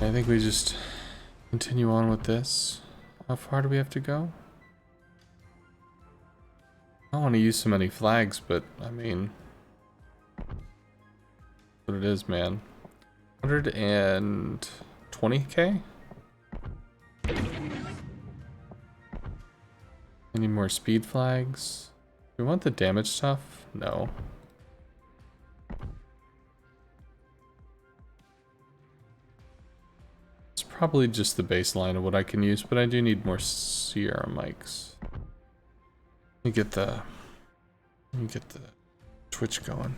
I think we just continue on with this. How far do we have to go? I don't want to use so many flags, but I mean, what it is, man. 120k? Any more speed flags? Do we want the damage stuff? No. It's probably just the baseline of what I can use, but I do need more Sierra mics. Let me get the Twitch going.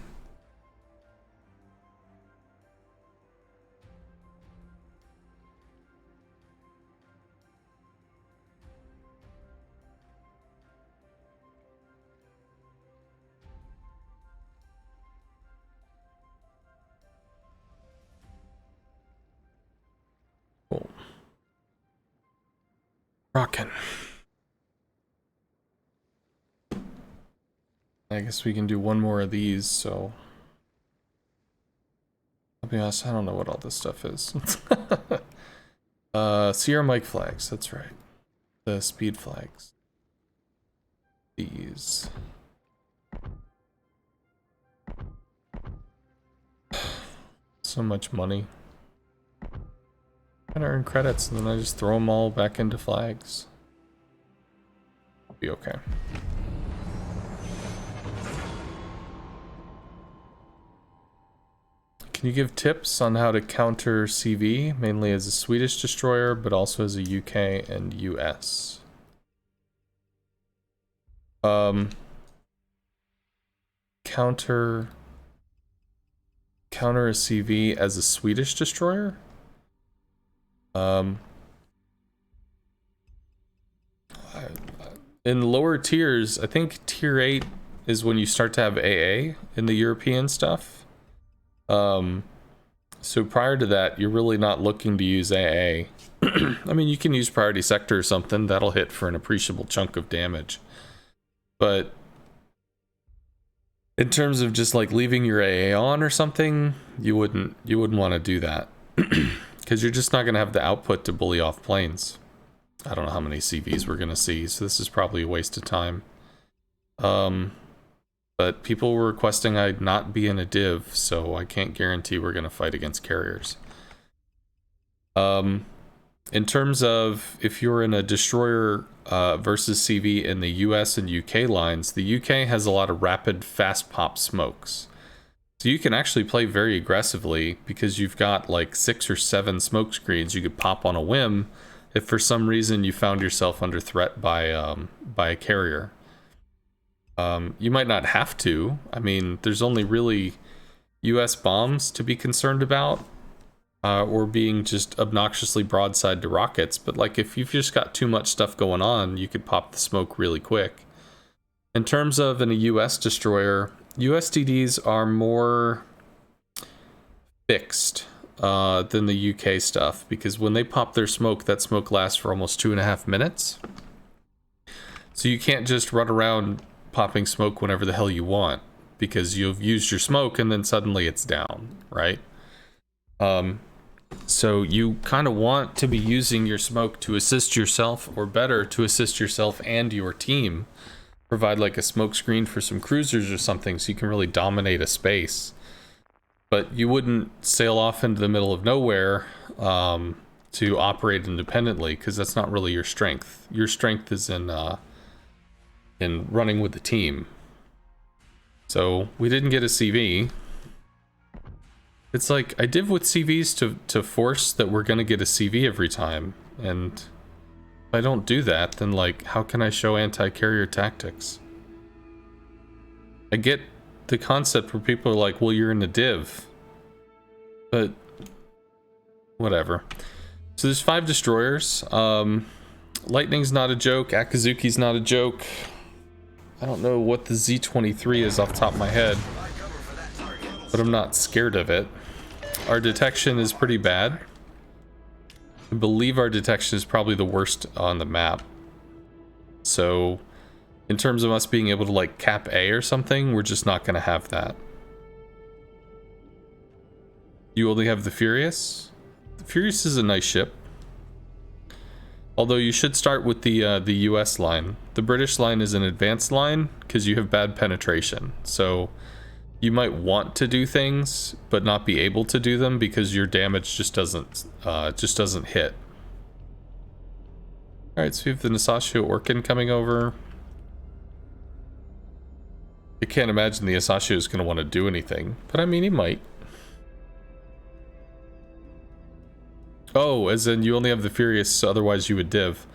Cool. Rockin'. I guess we can do one more of these, so... I'll be honest, I don't know what all this stuff is. Sierra mic flags, that's right. The speed flags. These. So much money. I'm gonna earn credits and then I just throw them all back into flags. Be okay. Can you give tips on how to counter CV, mainly as a Swedish destroyer, but also as a UK and US? Counter a CV as a Swedish destroyer? In lower tiers, I think tier 8 is when you start to have AA in the European stuff. So prior to that, you're really not looking to use AA. I mean, you can use priority sector or something, that'll hit for an appreciable chunk of damage. But in terms of just like leaving your AA on or something, you wouldn't want to do that. Because you're just not going to have the output to bully off planes. I don't know how many CVs we're going to see, so this is probably a waste of time. But people were requesting I not be in a div, so I can't guarantee we're going to fight against carriers. In terms of if you're in a destroyer versus CV in the US and UK lines, the UK has a lot of rapid fast pop smokes. So you can actually play very aggressively because you've got like 6 or 7 smoke screens you could pop on a whim if for some reason you found yourself under threat by a carrier. You might not have to. I mean, there's only really US bombs to be concerned about, or being just obnoxiously broadside to rockets. But like if you've just got too much stuff going on, you could pop the smoke really quick. In terms of a US destroyer, USDDs are more fixed than the UK stuff, because when they pop their smoke, that smoke lasts for almost 2.5 minutes. So you can't just run around popping smoke whenever the hell you want, because you've used your smoke and then suddenly it's down, right? So you kind of want to be using your smoke to assist yourself, or better, to assist yourself and your team. Provide like a smoke screen for some cruisers or something so you can really dominate a space. But you wouldn't sail off into the middle of nowhere to operate independently, because that's not really your strength. Your strength is in running with the team. So we didn't get a CV. It's like I div with CVs to force that we're gonna get a CV every time, and if I don't do that, then like how can I show anti-carrier tactics? I get the concept where people are like, well, you're in a div, but whatever. So there's 5 destroyers. Lightning's not a joke, Akazuki's not a joke. I don't know what the Z-23 is off the top of my head, but I'm not scared of it. Our detection is pretty bad. I believe our detection is probably the worst on the map. So in terms of us being able to like cap A or something, we're just not going to have that. You only have the Furious? Furious is a nice ship. Although you should start with the US line. The British line is an advanced line because you have bad penetration. So you might want to do things but not be able to do them because your damage just doesn't hit. All right, so we have the Nisashio Orkin coming over. I can't imagine the Asashio is going to want to do anything, but I mean, he might. Oh, as in you only have the Furious, otherwise you would div.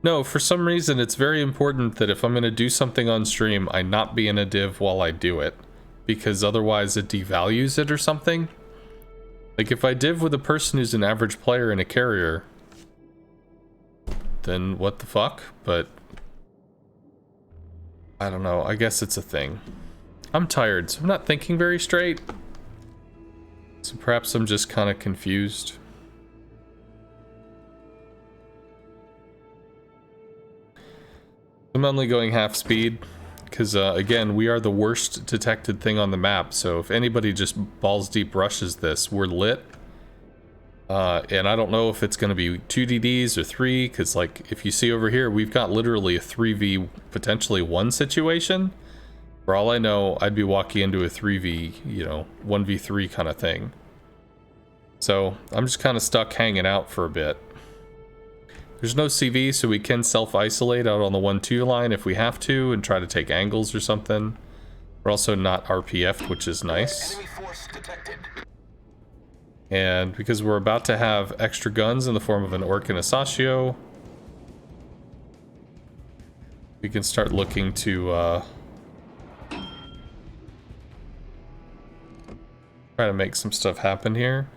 No, for some reason it's very important that if I'm going to do something on stream, I not be in a div while I do it, because otherwise it devalues it or something. Like if I div with a person who's an average player and a carrier, then what the fuck? But I don't know, I guess it's a thing. I'm tired, so I'm not thinking very straight. So perhaps I'm just kind of confused. I'm only going half speed because again, we are the worst detected thing on the map, so if anybody just balls deep rushes this, we're lit. And I don't know if it's going to be 2 DDs or 3, because like if you see over here, we've got literally a 3v potentially 1 situation. For all I know, I'd be walking into a 3v, you know, 1v3 kind of thing. So I'm just kind of stuck hanging out for a bit. There's no CV, so we can self-isolate out on the 1-2 line if we have to and try to take angles or something. We're also not RPF'd, which is nice. And because we're about to have extra guns in the form of an Orkin Asashio, we can start looking to try to make some stuff happen here.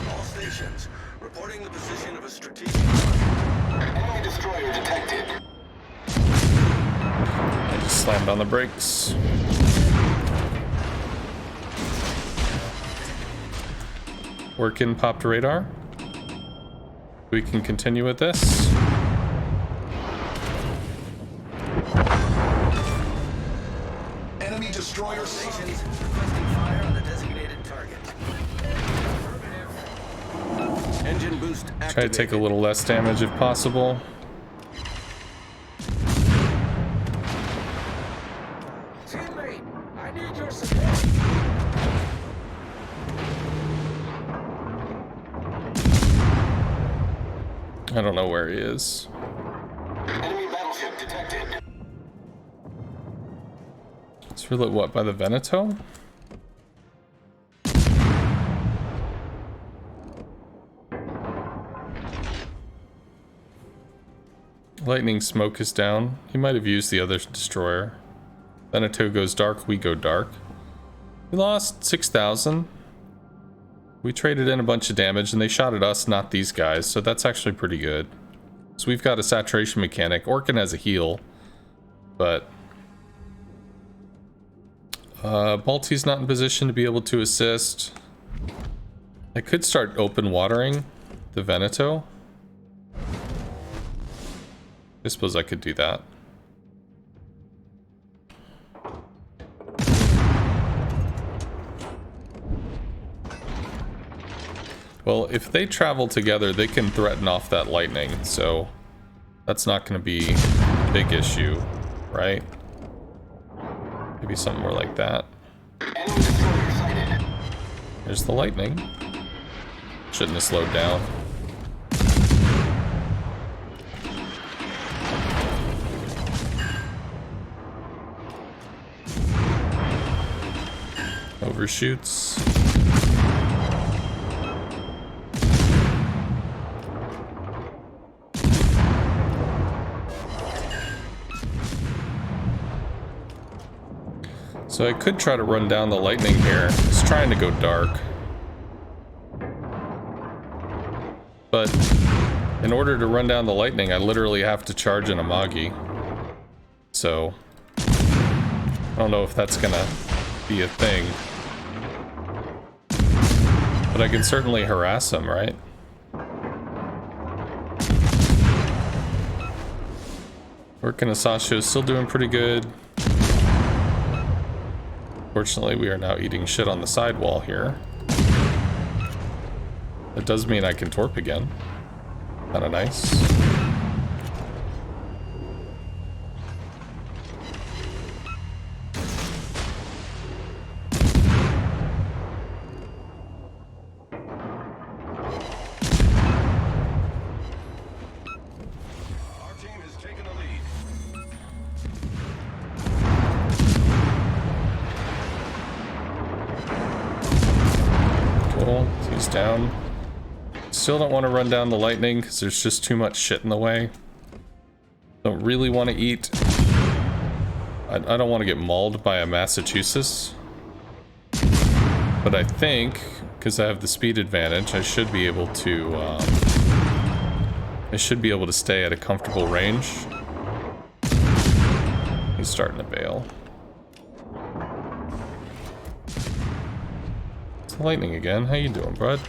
All stations reporting the position of a strategic enemy destroyer detected. I just slammed on the brakes. Orkin popped radar. We can continue with this. Enemy destroyer stations requesting fire on the designated target. Engine boost activated. Try to take a little less damage if possible. Teammate, I need your support. I don't know where he is. Enemy battleship detected. It's really what, by the Veneto? Lightning smoke is down. He might have used the other destroyer. Veneto goes dark, we go dark. We lost 6,000. We traded in a bunch of damage and they shot at us, not these guys, so that's actually pretty good. So we've got a saturation mechanic. Orkin has a heal, but Balti's not in position to be able to assist. I could start open watering the Veneto. I suppose I could do that. Well, if they travel together, they can threaten off that lightning, so that's not going to be a big issue, right? Maybe something more like that. There's the lightning. Shouldn't have slowed down. Overshoots. So I could try to run down the lightning here. It's trying to go dark. But in order to run down the lightning, I literally have to charge an Amagi. So I don't know if that's gonna be a thing. But I can certainly harass him, right? Orkin Asashio is still doing pretty good. Fortunately, we are now eating shit on the sidewall here. That does mean I can torp again. Kinda nice. Our team has taken the lead. Cool. He's down. Still don't want to run down the lightning because there's just too much shit in the way. Don't really want to eat. I don't want to get mauled by a Massachusetts. But I think, because I have the speed advantage, I should be able to stay at a comfortable range. He's starting to bail. It's lightning again. How you doing, bud?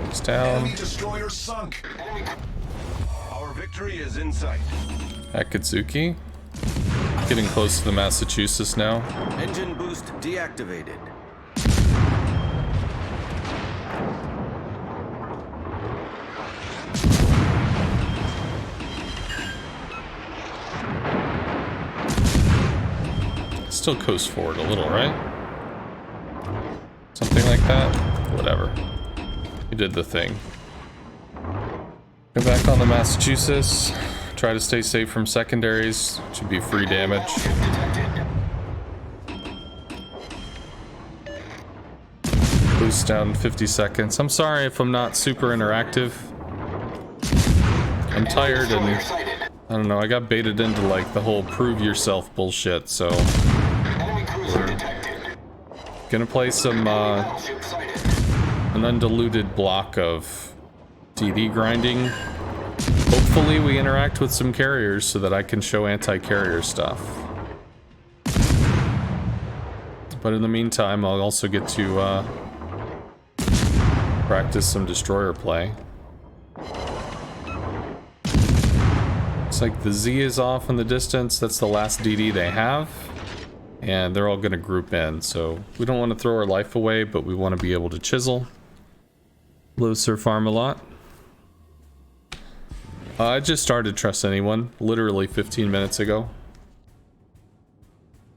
He's down. Enemy destroyer sunk. Our victory is in sight. Akatsuki. Getting close to the Massachusetts now. Engine boost deactivated. Still coast forward a little, right? Something like that? Whatever. You did the thing. Go back on the Massachusetts. Try to stay safe from secondaries. Should be free damage. Boost down 50 seconds. I'm sorry if I'm not super interactive. I'm tired and I don't know, I got baited into like the whole prove yourself bullshit, so we're gonna play some an undiluted block of DD grinding. Hopefully we interact with some carriers so that I can show anti-carrier stuff. But in the meantime, I'll also get to practice some destroyer play. Looks like the Z is off in the distance. That's the last DD they have. And they're all going to group in. So we don't want to throw our life away, but we want to be able to chisel. Hello, Sir Farm-a-Lot. I just started Trust Anyone literally 15 minutes ago.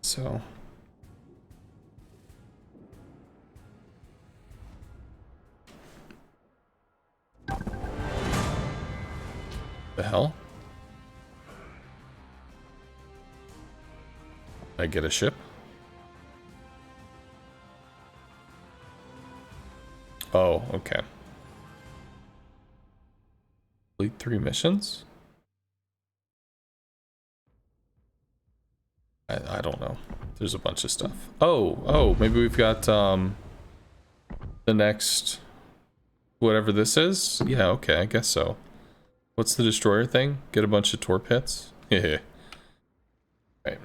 So... the hell? I get a ship? Oh, okay. Complete 3 missions? I don't know. There's a bunch of stuff. Oh, maybe we've got the next whatever this is? Yeah, okay, I guess so. What's the destroyer thing? Get a bunch of torp hits? Yeah. Right.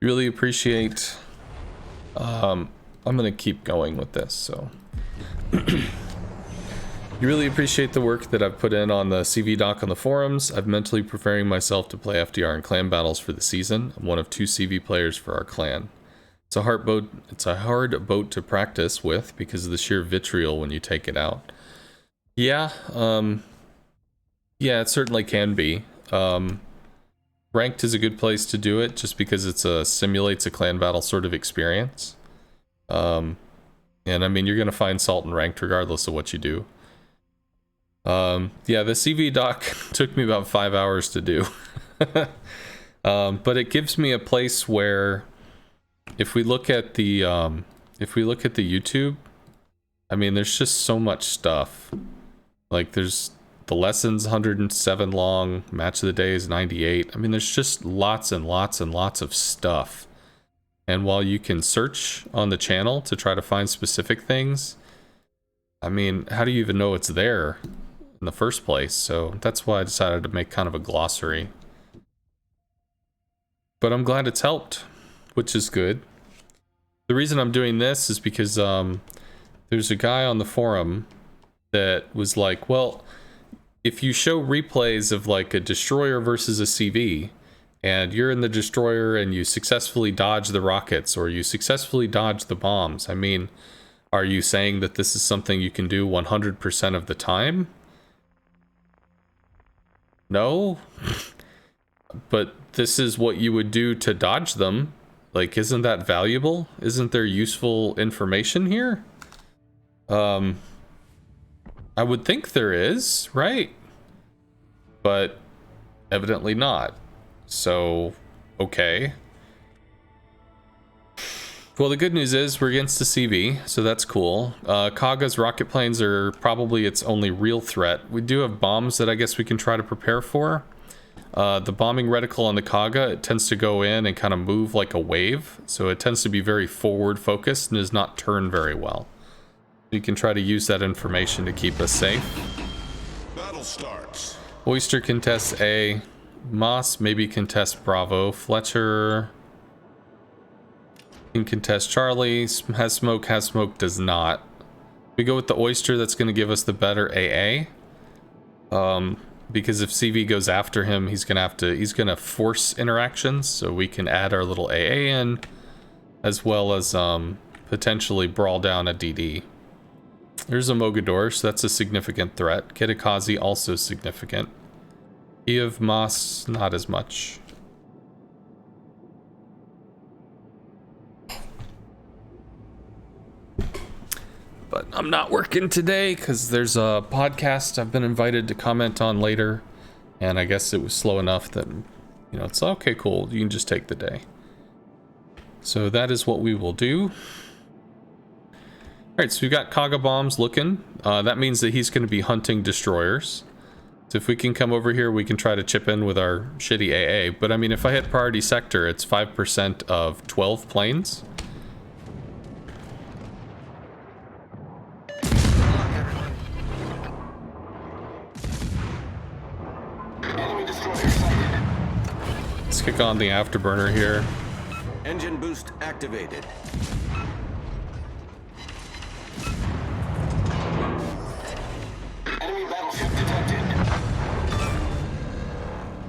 Really appreciate I'm gonna keep going with this, so you really appreciate the work that I've put in on the CV doc on the forums. I'm mentally preparing myself to play FDR and clan battles for the season. I'm one of 2 CV players for our clan. It's a hard boat to practice with because of the sheer vitriol when you take it out. Yeah, yeah, it certainly can be. Ranked is a good place to do it just because it's simulates a clan battle sort of experience. And I mean, you're gonna find salt in ranked regardless of what you do. Yeah, the CV doc took me about 5 hours to do. But it gives me a place where if we look at the YouTube, I mean, there's just so much stuff. Like there's the lessons 107 long, match of the day is 98. I mean, there's just lots and lots and lots of stuff. And while you can search on the channel to try to find specific things, I mean, how do you even know it's there in the first place? So that's why I decided to make kind of a glossary. But I'm glad it's helped, which is good. The reason I'm doing this is because there's a guy on the forum that was like, well, if you show replays of like a destroyer versus a CV, and you're in the destroyer and you successfully dodge the rockets or you successfully dodge the bombs, I mean, are you saying that this is something you can do 100% of the time? No. But this is what you would do to dodge them. Like, isn't that valuable? Isn't there useful information here? I would think there is, right? But evidently not. So, okay. Well, the good news is we're against the CV, so that's cool. Kaga's rocket planes are probably its only real threat. We do have bombs that I guess we can try to prepare for. The bombing reticle on the Kaga, it tends to go in and kind of move like a wave, so it tends to be very forward focused and does not turn very well. You can try to use that information to keep us safe. Battle starts. Oyster contests A. Moss maybe contests Bravo. Fletcher can contest Charlie. Has smoke does not. We go with the Oyster, that's going to give us the better AA. Because if CV goes after him, he's gonna force interactions, so we can add our little AA in, as well as potentially brawl down a DD. There's a Mogador, so that's a significant threat. Kitakazi also significant. Kiev Moss, not as much. But I'm not working today because there's a podcast I've been invited to comment on later, and I guess it was slow enough that, you know, it's okay, cool, you can just take the day. So that is what we will do. Alright, so we've got Kaga bombs looking. That means that he's going to be hunting destroyers. So if we can come over here, we can try to chip in with our shitty AA. But I mean, if I hit priority sector, it's 5% of 12 planes. Let's kick on the afterburner here. Engine boost activated. Enemy battleship detected.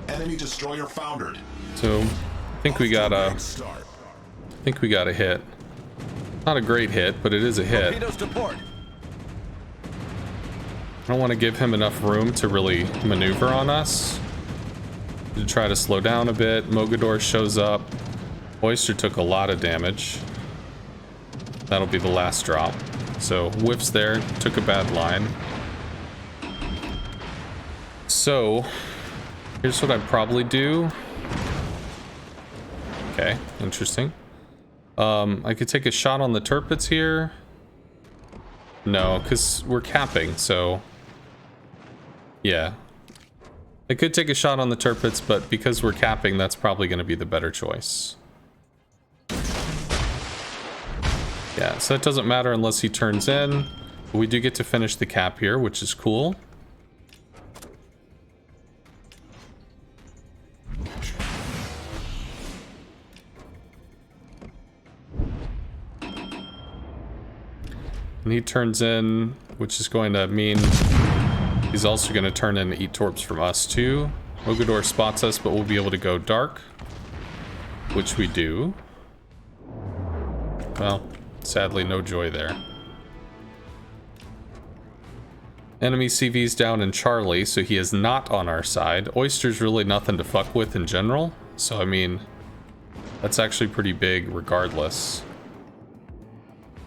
Enemy destroyer foundered. So I think we got a hit. Not a great hit, but it is a hit. Torpedoes to port. I don't want to give him enough room to really maneuver on us. To try to slow down a bit. Mogador shows up. Oyster took a lot of damage. That'll be the last drop. So whiffs there, took a bad line. So here's what I'd probably do. Okay, interesting. I could take a shot on the turrets here. No, because we're capping, so yeah. I could take a shot on the turrets, but because we're capping, that's probably going to be the better choice. Yeah, so that doesn't matter unless he turns in. But we do get to finish the cap here, which is cool. And he turns in, which is going to mean he's also going to turn in and eat torps from us too. Mogador spots us, but we'll be able to go dark, which we do. Well, sadly, no joy there. Enemy CV's down in Charlie, so he is not on our side. Oyster's really nothing to fuck with in general, so I mean, that's actually pretty big regardless.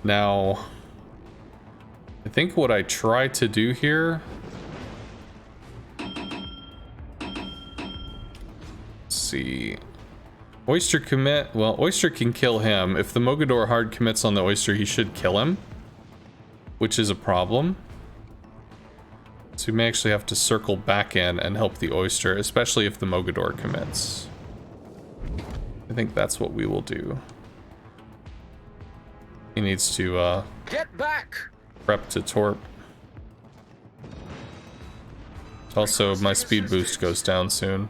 Now, I think what I try to do here... Let's see... Oyster commit... Well, Oyster can kill him. If the Mogador hard commits on the Oyster, he should kill him. Which is a problem. So we may actually have to circle back in and help the Oyster, especially if the Mogador commits. I think that's what we will do. He needs to, Get back! prep to torp. Also, my speed boost goes down soon.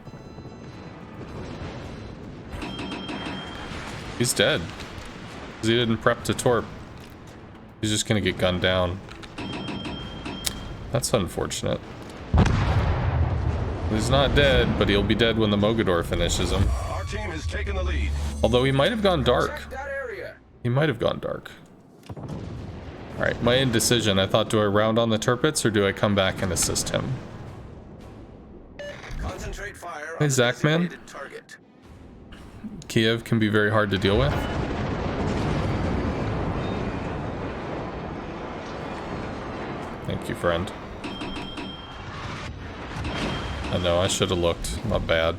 He's dead. Because he didn't prep to torp. He's just gonna get gunned down. That's unfortunate. He's not dead, but he'll be dead when the Mogador finishes him. Our team has taken the lead. Although he might have gone dark. Check that area. He might have gone dark. Alright, my indecision. I thought, do I round on the Tirpitz or do I come back and assist him? Concentrate fire Hey, on the Zachman. designated target. Kiev can be very hard to deal with. Thank you, friend. I know, I should have looked. Not bad.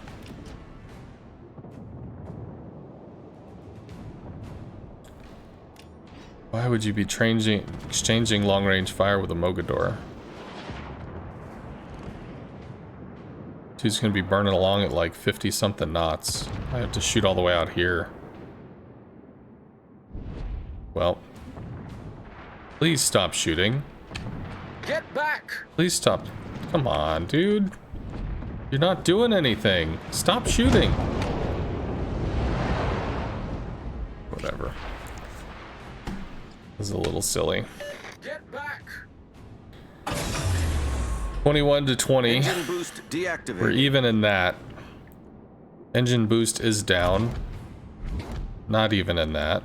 Why would you be exchanging long-range fire with a Mogador? Dude's gonna be burning along at like 50-something knots. I have to shoot all the way out here. Well. Please stop shooting. Get back! Please stop. Come on, dude. You're not doing anything. Stop shooting. Whatever. This is a little silly. Get back! 21 to 20. Engine boost deactivated. We're even in that. Engine boost is down. Not even in that.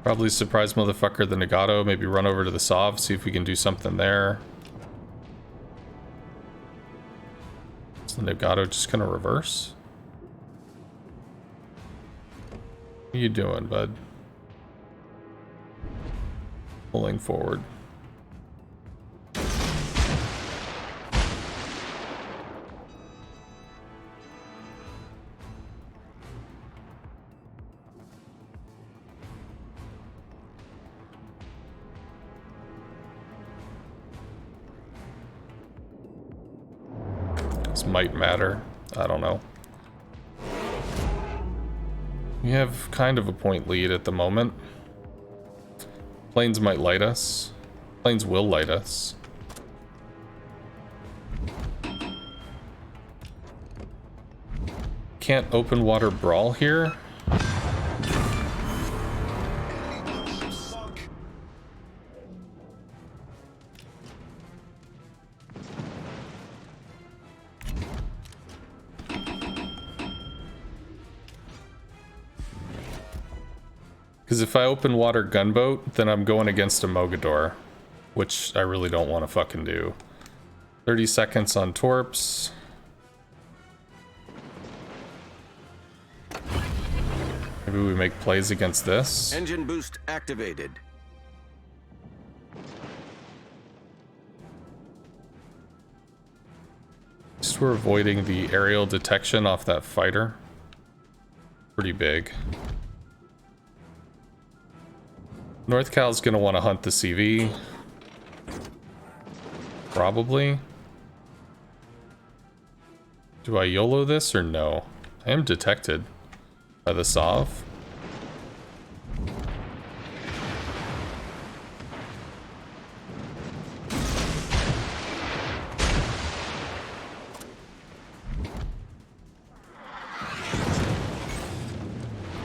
Probably surprise motherfucker the Nagato. Maybe run over to the Sov, see if we can do something there. Is the Nagato just gonna reverse? What are you doing, bud? Pulling forward. This might matter. I don't know. We have kind of a point lead at the moment. Planes might light us. Planes will light us. Can't open water brawl here. Because if I open water gunboat, then I'm going against a Mogador, which I really don't want to fucking do. 30 seconds on torps. Maybe we make plays against this. Engine boost activated. Just we're avoiding the aerial detection off that fighter. Pretty big. North Cal's gonna want to hunt the CV. Probably. Do I YOLO this or no? I am detected by the Sov.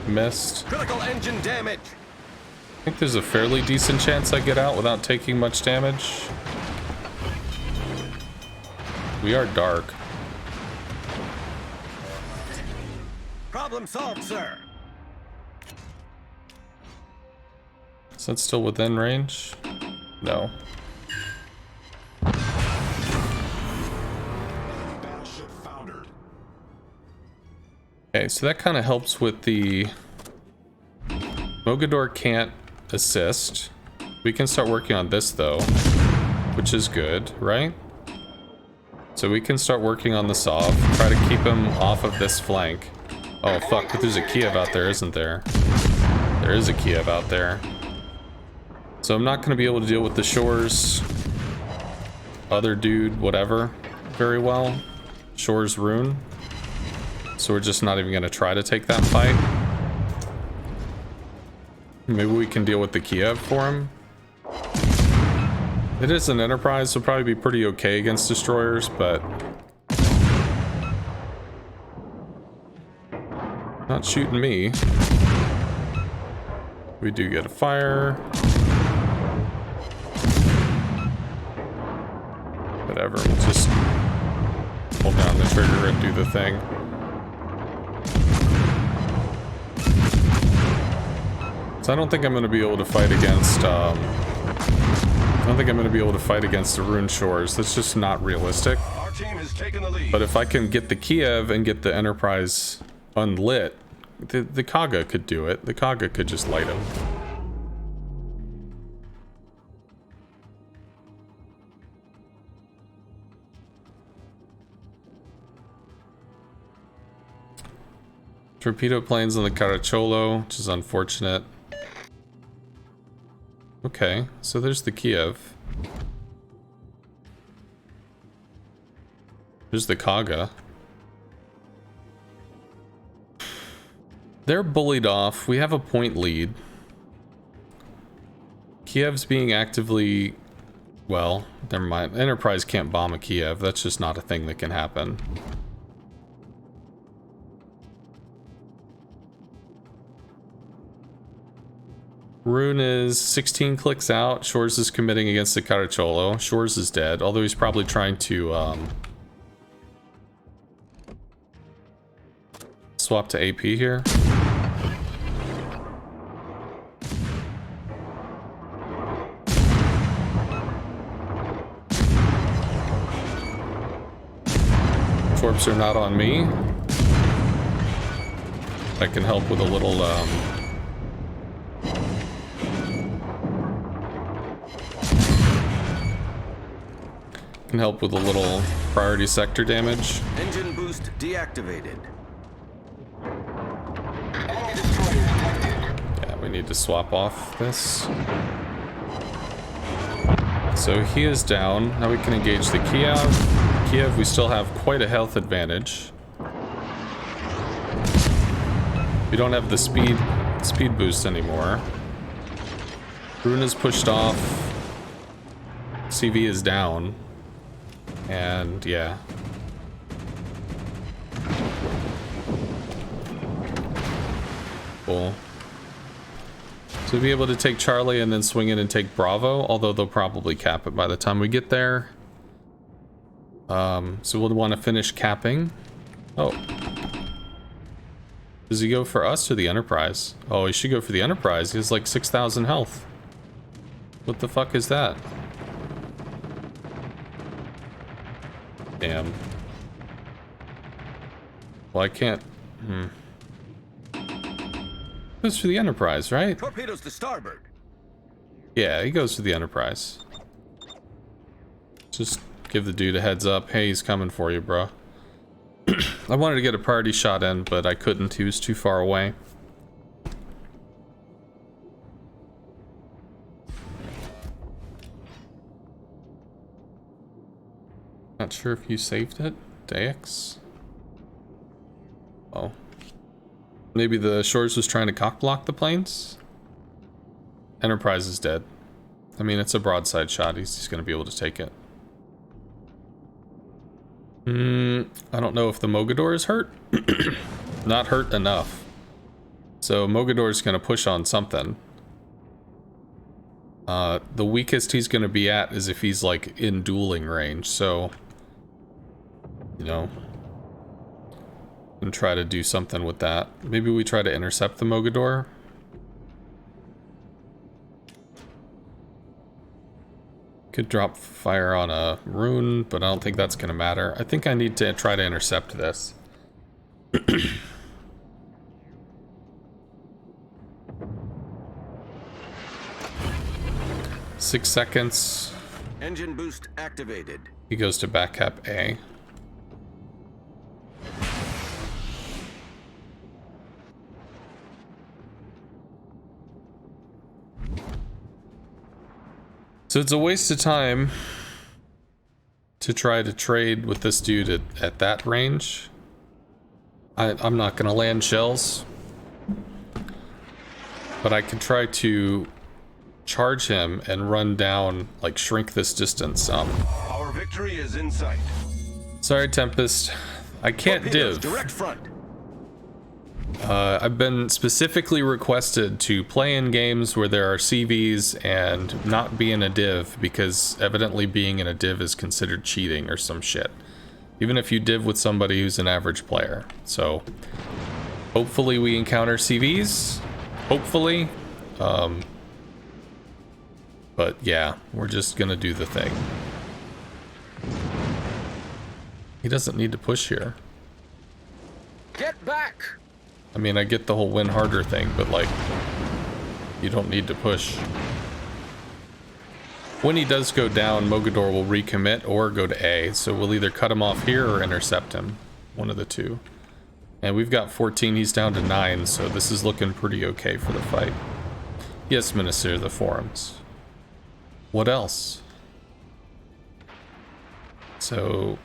Missed. Critical engine damage. I think there's a fairly decent chance I get out without taking much damage. We are dark. Problem solved, sir. Is that still within range? No. Battleship foundered. Okay, so that kind of helps with the... Mogador can't assist. We can start working on this though, which is good, right? So we can start working on the Sov, try to keep him off of this flank. Oh fuck, but there's a Kiev out there, isn't there? There is a Kiev out there. So I'm not going to be able to deal with the Shores other dude, whatever, very well. Shores Rune. So we're just not even going to try to take that fight. Maybe we can deal with the Kiev for him. It is an Enterprise, so probably be pretty okay against destroyers, but not shooting me. We do get a fire. Whatever, we'll just hold down the trigger and do the thing. So I don't think I'm going to be able to fight against, I don't think I'm going to be able to fight against the Rune Shores. That's just not realistic. Our team has taken the lead. But if I can get the Kiev and get the Enterprise unlit, the Kaga could do it. The Kaga could just light him. Torpedo planes on the Caracciolo, which is unfortunate. Okay, so there's the Kiev. There's the Kaga. They're bullied off. We have a point lead. Kiev's being actively... Well, never mind. Enterprise can't bomb a Kiev. That's just not a thing that can happen. Rune is 16 clicks out. Shores is committing against the Caracciolo. Shores is dead, although he's probably trying to swap to AP here. Torps are not on me. I can help with a little priority sector damage. Engine boost deactivated. Yeah, we need to swap off this. So he is down. Now we can engage the Kiev. Kiev, we still have quite a health advantage. We don't have the speed boost anymore. Rune is pushed off. CV is down. And yeah. Cool. So we'll be able to take Charlie and then swing in and take Bravo, although they'll probably cap it by the time we get there. So we'll want to finish capping. Oh. Does he go for us or the Enterprise? Oh, he should go for the Enterprise. He has like 6,000 health. What the fuck is that? Damn. Well, I can't... Goes for the Enterprise, right? Torpedoes to starboard. Yeah, he goes for the Enterprise. Just give the dude a heads up. Hey, he's coming for you, bro. I wanted to get a priority shot in, but I couldn't. He was too far away. Not sure if you saved it, Dax. Oh. Maybe the Shores was trying to cock block the planes? Enterprise is dead. I mean, it's a broadside shot. He's going to be able to take it. I don't know if the Mogador is hurt. Not hurt enough. So Mogador is going to push on something. The weakest he's going to be at is if he's like in dueling range. So, you know, and try to do something with that. Maybe we try to intercept the Mogador. Could drop fire on a Rune, but I don't think that's going to matter. I think I need to try to intercept this. 6 seconds. Engine boost activated. He goes to back cap A. So it's a waste of time to try to trade with this dude at that range. I'm not going to land shells. But I can try to charge him and run down, like shrink this distance some. Our victory is in sight. Sorry, Tempest. I can't Torpedoes, div. direct front. I've been specifically requested to play in games where there are CVs and not be in a div because evidently being in a div is considered cheating or some shit. Even if you div with somebody who's an average player. So hopefully we encounter CVs. Hopefully. But yeah, we're just gonna do the thing. He doesn't need to push here. Get back! I mean, I get the whole win harder thing, but like, you don't need to push. When he does go down, Mogador will recommit or go to A, so we'll either cut him off here or intercept him. One of the two. And we've got 14, he's down to 9, so this is looking pretty okay for the fight. Yes, Minister, the forums. What else? So...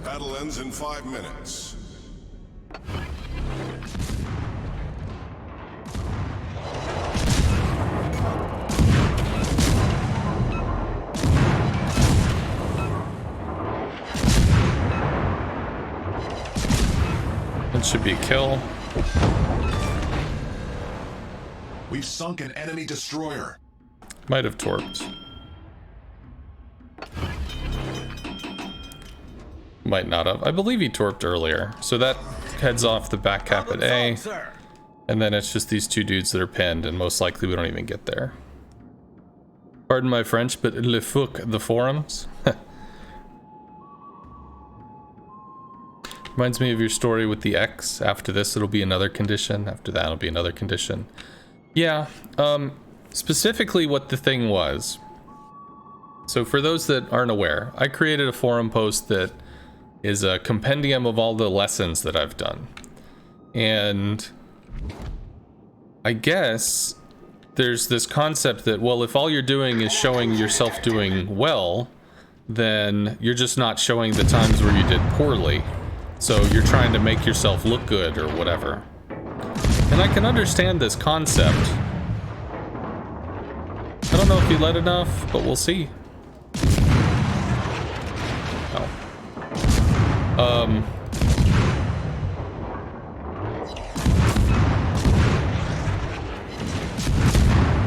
Battle ends in 5 minutes. That should be a kill. We've sunk an enemy destroyer. Might have torped. Might not have. I believe he torped earlier. So that heads off the back cap at A. And then it's just these two dudes that are pinned, and most likely we don't even get there. Pardon my French, but le fuck the forums. Reminds me of your story with the X. After this, it'll be another condition. After that, it'll be another condition. Yeah, specifically what the thing was. So for those that aren't aware, I created a forum post that is a compendium of all the lessons that I've done. And I guess there's this concept that, well, if all you're doing is showing yourself doing well, then you're just not showing the times where you did poorly. So you're trying to make yourself look good or whatever. And I can understand this concept. I don't know if you let enough, but we'll see.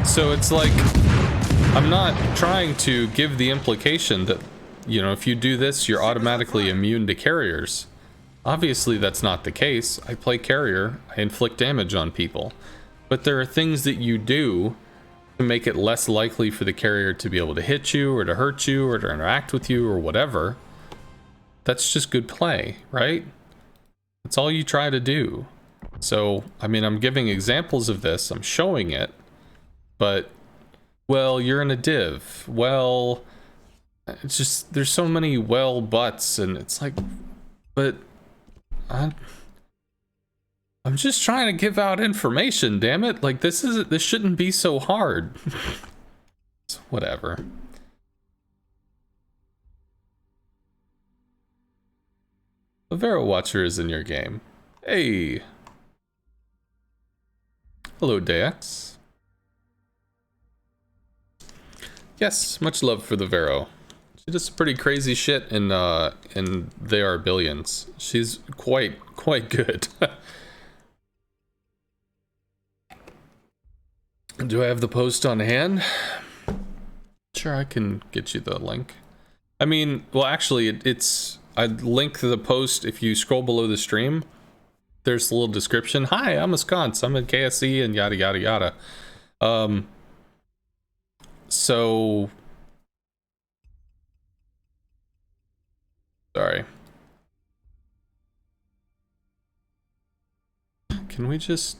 So it's like, I'm not trying to give the implication that, you know, if you do this, you're automatically immune to carriers. Obviously, that's not the case. I play carrier, I inflict damage on people. But there are things that you do to make it less likely for the carrier to be able to hit you, or to hurt you, or to interact with you, or whatever. That's just good play, right? That's all you try to do. So, I mean, I'm giving examples of this, I'm showing it, but, well, you're in a div. Well, it's just, there's so many well buts, and it's like, but I'm just trying to give out information, damn it. Like, this shouldn't be so hard. Whatever. The Vero Watcher is in your game. Hey. Hello, Dex. Yes, much love for the Vero. She does some pretty crazy shit in They Are Billions. She's quite good. Do I have the post on hand? Sure, I can get you the link. I mean, well, actually, I'd link the post if you scroll below the stream. There's a little description. Hi, I'm a sconce. I'm in KSE and yada yada yada. So sorry. Can you just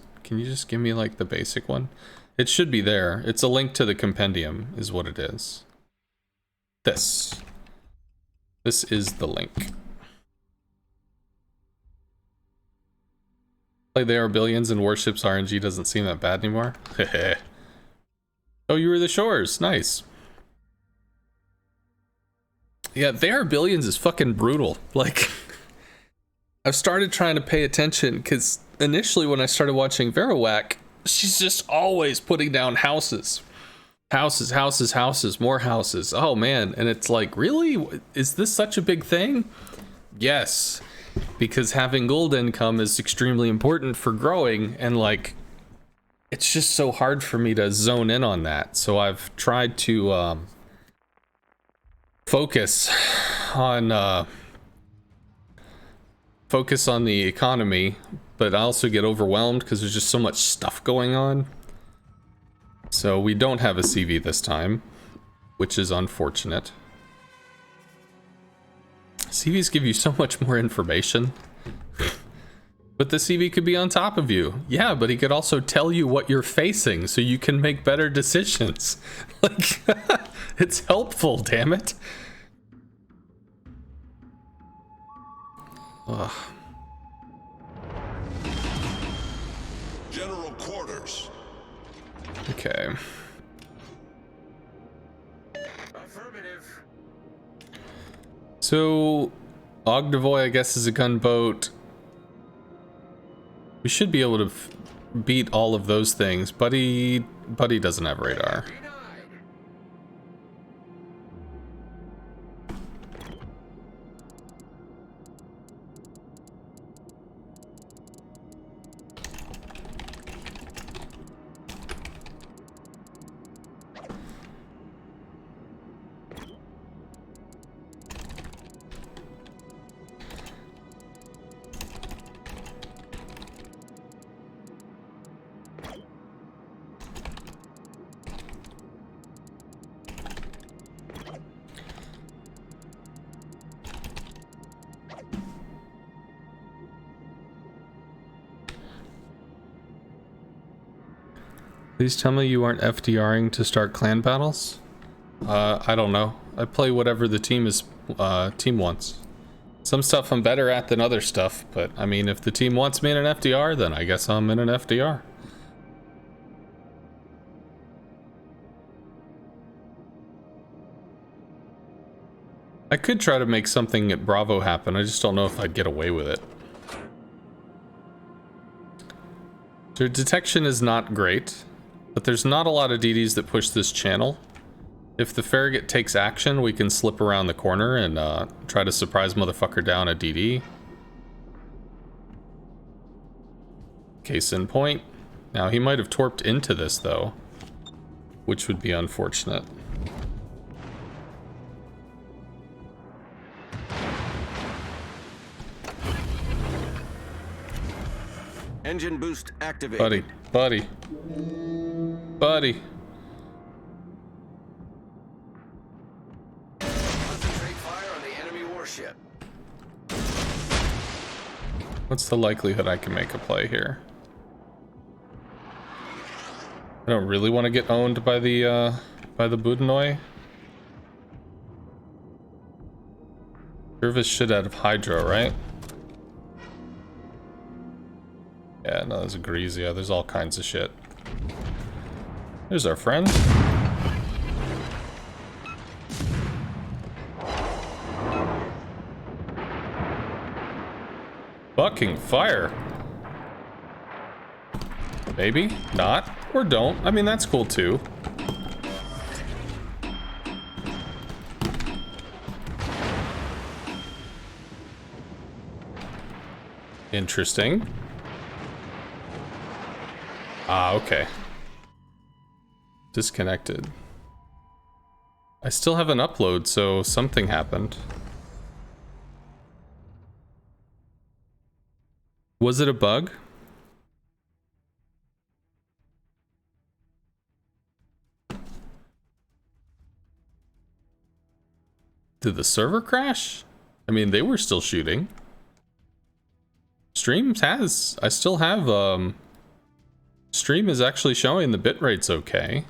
give me like the basic one? It should be there. It's a link to the compendium is what it is. This is the link. Like They Are Billions and Warships RNG doesn't seem that bad anymore. Oh, you were the Shores. Nice. Yeah, They Are Billions is fucking brutal. Like, I've started trying to pay attention because initially when I started watching Verawak, she's just always putting down houses. Houses, houses, houses, more houses. Oh man, and it's like, really? Is this such a big thing? Yes, because having gold income is extremely important for growing, and like, it's just so hard for me to zone in on that. So I've tried to focus on the economy, but I also get overwhelmed because there's just so much stuff going on. So we don't have a CV this time, which is unfortunate. CVs give you so much more information. But the CV could be on top of you. Yeah, but he could also tell you what you're facing so you can make better decisions. Like, it's helpful, damn it. Ugh. General quarters. Okay. Affirmative. So, Ogdevoy, I guess, is a gunboat. We should be able to beat all of those things. Buddy doesn't have radar. Please tell me you aren't FDRing to start clan battles? I don't know. I play whatever the team wants. Some stuff I'm better at than other stuff, but I mean, if the team wants me in an FDR, then I guess I'm in an FDR. I could try to make something at Bravo happen, I just don't know if I'd get away with it. Their detection is not great. But there's not a lot of DDs that push this channel. If the Farragut takes action, we can slip around the corner and try to surprise motherfucker down a DD. Case in point. Now, he might have torped into this, though, which would be unfortunate. Engine boost activated. Buddy. Concentrate fire on the enemy warship. What's the likelihood I can make a play here? I don't really want to get owned by the Budenoy. Jervis should have Hydro, right? Yeah, no, there's a Greasia. There's all kinds of shit. There's our friend. Fucking fire. Maybe, not, or don't. I mean, that's cool too. Interesting. Ah, okay. Disconnected. I still have an upload, so something happened. Was it a bug? Did the server crash? I mean, they were still shooting. I still have, Stream is actually showing the bitrate's okay.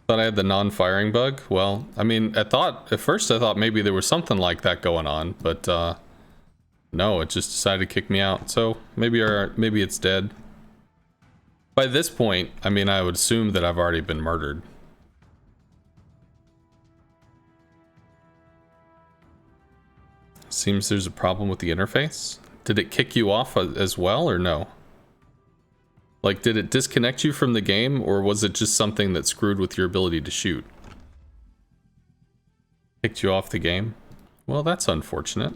Thought I had the non-firing bug. Well, I mean, at first I thought maybe there was something like that going on, but no, it just decided to kick me out. So maybe it's dead. By this point, I mean, I would assume that I've already been murdered. Seems there's a problem with the interface. Did it kick you off as well, or no? Like, did it disconnect you from the game, or was it just something that screwed with your ability to shoot? Kicked you off the game? Well, that's unfortunate.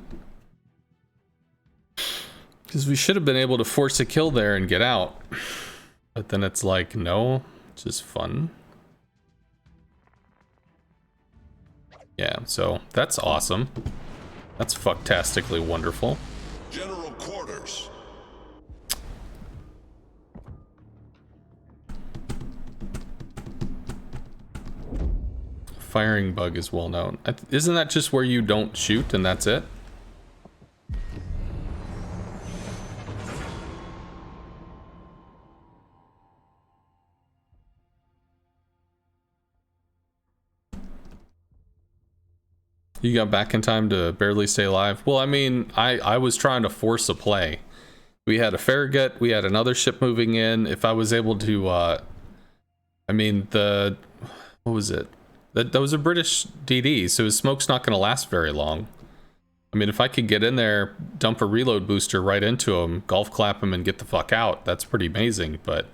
Because we should have been able to force a kill there and get out. But then it's like, no, it's just fun. Yeah, so that's awesome. That's fucktastically wonderful. General quarters. Firing bug is well known. Isn't that just where you don't shoot and that's it? You got back in time to barely stay alive? Well, I mean, I was trying to force a play. We had a Farragut, we had another ship moving in. If I was able to, I mean, what was it? That was a British DD, so his smoke's not going to last very long. I mean, if I could get in there, dump a reload booster right into him, golf clap him, and get the fuck out, that's pretty amazing. But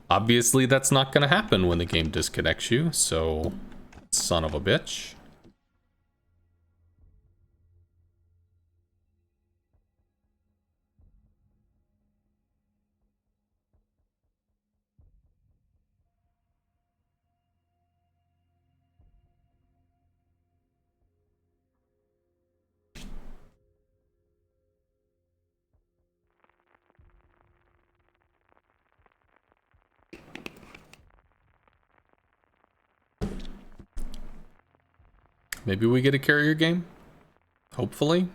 obviously that's not going to happen when the game disconnects you, so son of a bitch. Maybe we get a carrier game? Hopefully.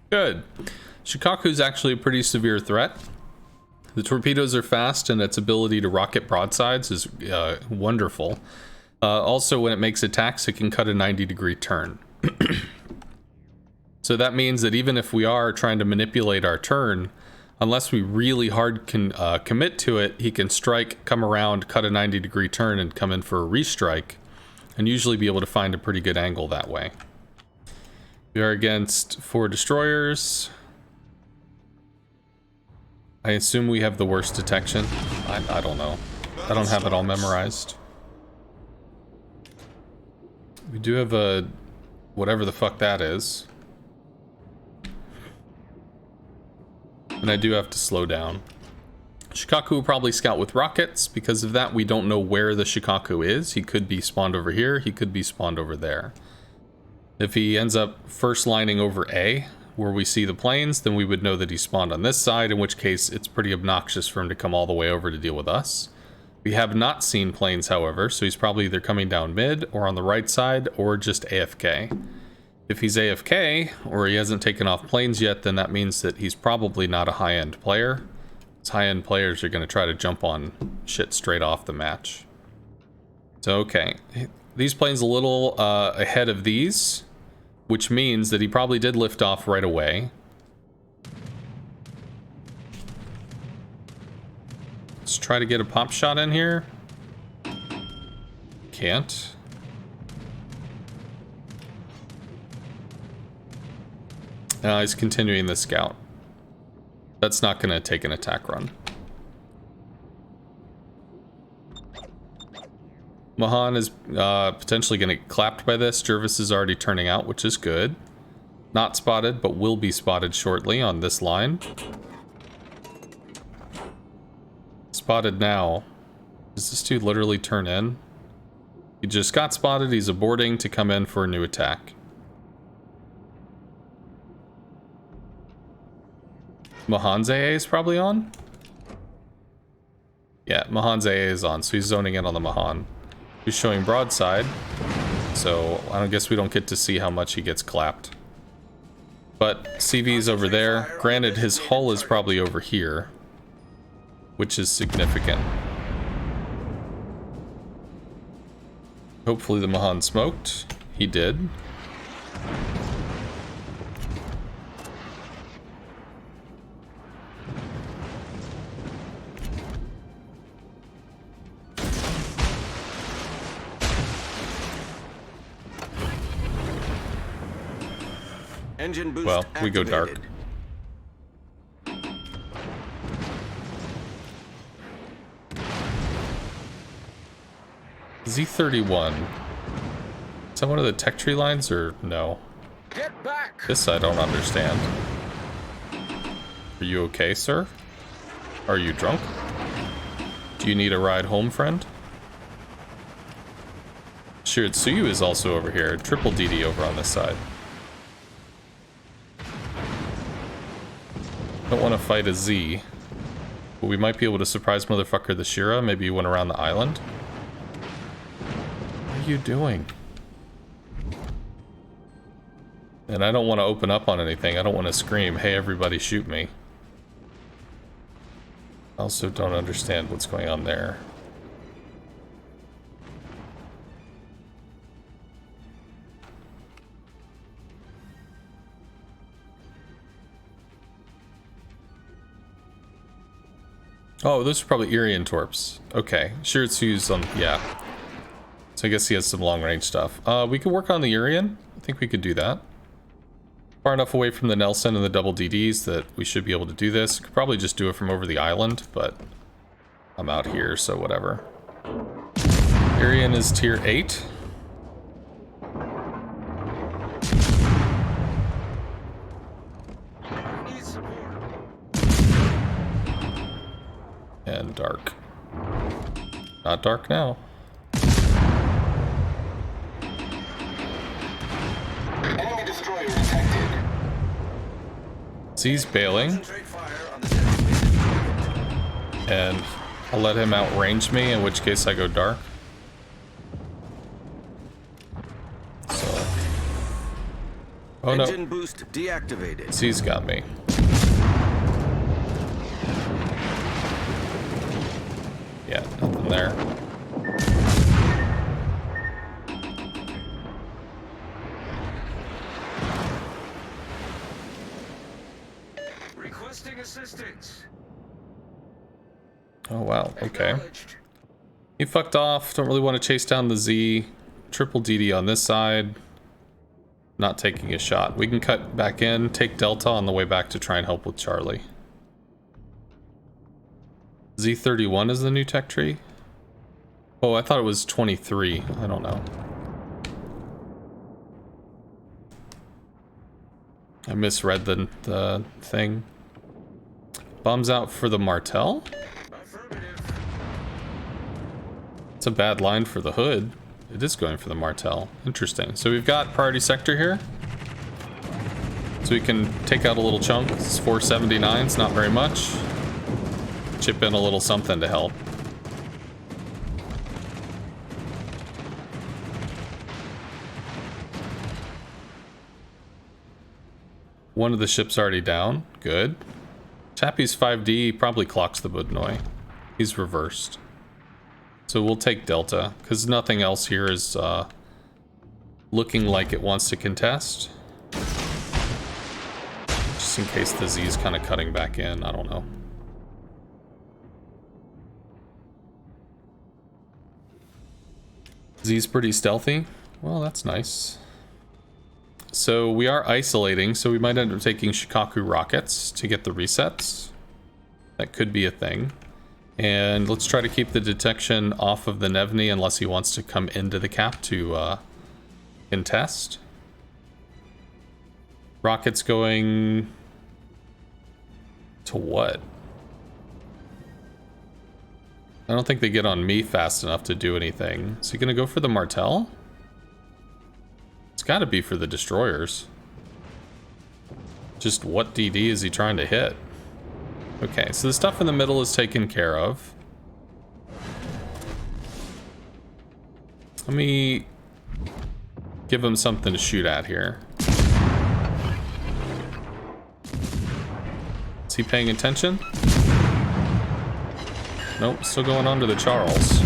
Good. Shikaku's actually a pretty severe threat. The torpedoes are fast and its ability to rocket broadsides is wonderful. Also, when it makes attacks, it can cut a 90-degree turn. So that means that even if we are trying to manipulate our turn, unless we really hard can commit to it, he can strike, come around, cut a 90-degree turn, and come in for a restrike, and usually be able to find a pretty good angle that way. We are against 4 destroyers. I assume we have the worst detection. I don't know. I don't have it all memorized. We do have a... whatever the fuck that is. And I do have to slow down. Shikaku will probably scout with rockets. Because of that, we don't know where the Shikaku is. He could be spawned over here. He could be spawned over there. If he ends up first lining over A, where we see the planes, then we would know that he spawned on this side, in which case it's pretty obnoxious for him to come all the way over to deal with us. We have not seen planes, however, so he's probably either coming down mid, or on the right side, or just AFK. If he's AFK, or he hasn't taken off planes yet, then that means that he's probably not a high-end player. Because high-end players are going to try to jump on shit straight off the match. So, okay. These planes a little ahead of these, which means that he probably did lift off right away. Let's try to get a pop shot in here. Can't. Now he's continuing the scout. That's not going to take an attack run. Mahan is potentially going to get clapped by this. Jervis is already turning out, which is good. Not spotted, but will be spotted shortly on this line. Spotted now. Does this dude literally turn in? He just got spotted. He's aborting to come in for a new attack. Mahan's AA is probably on? Yeah, Mahan's AA is on, so he's zoning in on the Mahan. He's showing broadside, so I guess we don't get to see how much he gets clapped. But CV's over there. Granted, his hull is probably over here, which is significant. Hopefully the Mahan smoked. He did. Engine boost Well, we go dark. activated. Z31. Is that one of the tech tree lines or no? Get back! This I don't understand. Are you okay, sir? Are you drunk? Do you need a ride home, friend? Shiratsuyu is also over here. Triple DD over on this side. Don't want to fight a Z. But we might be able to surprise motherfucker the Shira. Maybe you went around the island. What are you doing? And I don't want to open up on anything. I don't want to scream, hey everybody shoot me. I also don't understand what's going on there. Oh, those are probably Irian torps. Okay, Shiratsuyu's on, yeah. So I guess he has some long-range stuff. We could work on the Irian. I think we could do that. Far enough away from the Nelson and the double DDs that we should be able to do this. Could probably just do it from over the island, but I'm out here, so whatever. Irian is tier 8. And dark. Not dark now. Enemy destroyer detected. Z's bailing. Concentrate fire on the designated. And I'll let him outrange me, in which case I go dark. So. Oh no. Engine boost deactivated. Z's got me. Yeah, nothing there. Requesting assistance. Oh wow, okay. He fucked off. Don't really want to chase down the Z. Triple DD on this side. Not taking a shot. We can cut back in, take Delta on the way back to try and help with Charlie. Z31 is the new tech tree? Oh, I thought it was 23. I don't know. I misread the thing. Bombs out for the Martel? It's a bad line for the Hood. It is going for the Martel. Interesting. So we've got priority sector here. So we can take out a little chunk. It's 479. It's not very much. Chip in a little something to help. One of the ships already down. Good. Chappie's 5D probably clocks the Budnoi. He's reversed. So we'll take Delta, because nothing else here is looking like it wants to contest. Just in case the Z's kind of cutting back in, I don't know. Z's pretty stealthy. Well, that's nice. So we are isolating, so we might end up taking Shikaku rockets to get the resets. That could be a thing. And let's try to keep the detection off of the Nevny unless he wants to come into the cap to contest. Rockets going to what? I don't think they get on me fast enough to do anything. Is he gonna go for the Martel? It's gotta be for the destroyers. Just what DD is he trying to hit? Okay, so the stuff in the middle is taken care of. Let me give him something to shoot at here. Is he paying attention? Nope, still going on to the Charles.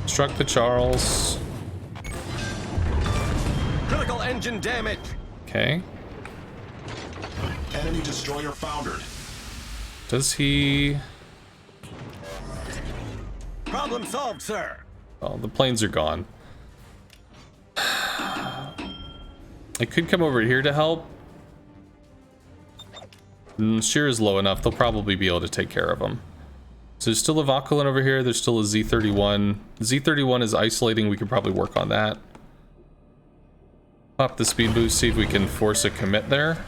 Struck the Charles. Critical engine damage. Okay. Enemy destroyer foundered. Does he... Problem solved, sir. Oh, the planes are gone. I could come over here to help. Shear is low enough, they'll probably be able to take care of them. So there's still a Vauquelin over here, there's still a Z-31. Z-31 is isolating, we could probably work on that. Pop the speed boost, see if we can force a commit there.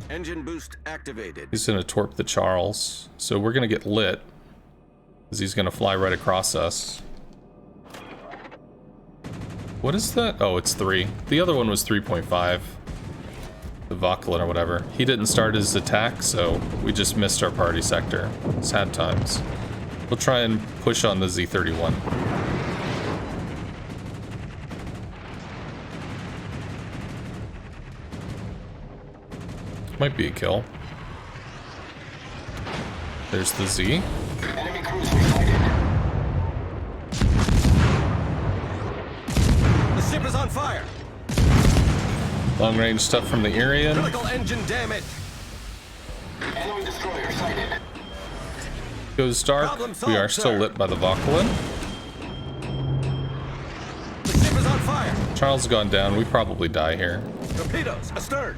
Engine boost activated. He's gonna torp the Charles. So we're gonna get lit. Because he's gonna fly right across us. What is that? Oh, it's 3. The other one was 3.5. The Vauquelin or whatever. He didn't start his attack, so we just missed our party sector. Sad times. We'll try and push on the Z-31. Might be a kill. There's the Z. Enemy cruiser sighted. The ship is on fire. Long range stuff from the Arian. Critical engine damage. Enemy destroyer sighted. Goes dark. Problem We are solved, still sir. lit by the Vauquelin. The ship is on fire. Charles gone down. We probably die here. Torpedoes astern.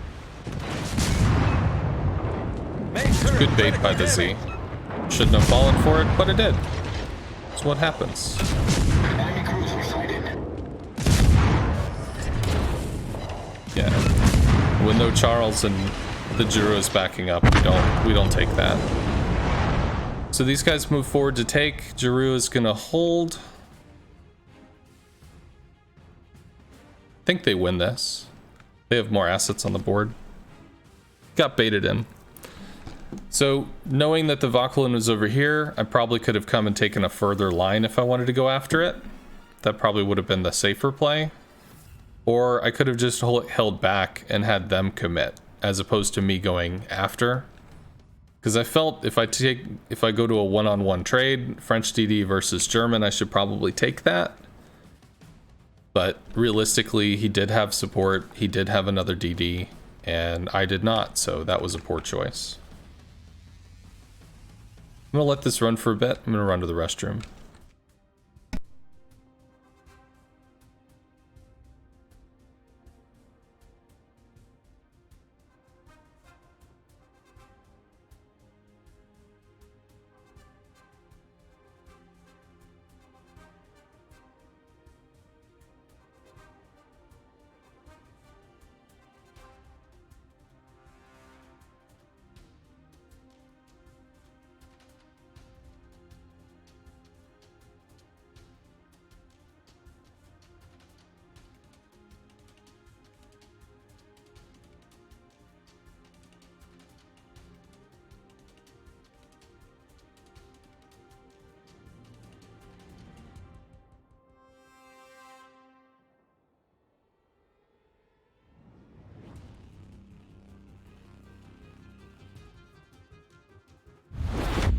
Make sure Good bait critical by the Z. damage. Shouldn't have fallen for it, but it did. That's what happens. Enemy cruiser sighted. Yeah. When no Charles and the Giroux is backing up, we don't take that. So these guys move forward to take. Giroux is gonna hold. I think they win this. They have more assets on the board. Got baited in. So knowing that the Vauquelin was over here, I probably could have come and taken a further line if I wanted to go after it. That probably would have been the safer play. Or I could have just held back and had them commit, as opposed to me going after. Because I felt if I go to a one-on-one trade, French DD versus German, I should probably take that. But realistically, he did have support, he did have another DD, and I did not, so that was a poor choice. I'm gonna let this run for a bit. I'm gonna run to the restroom.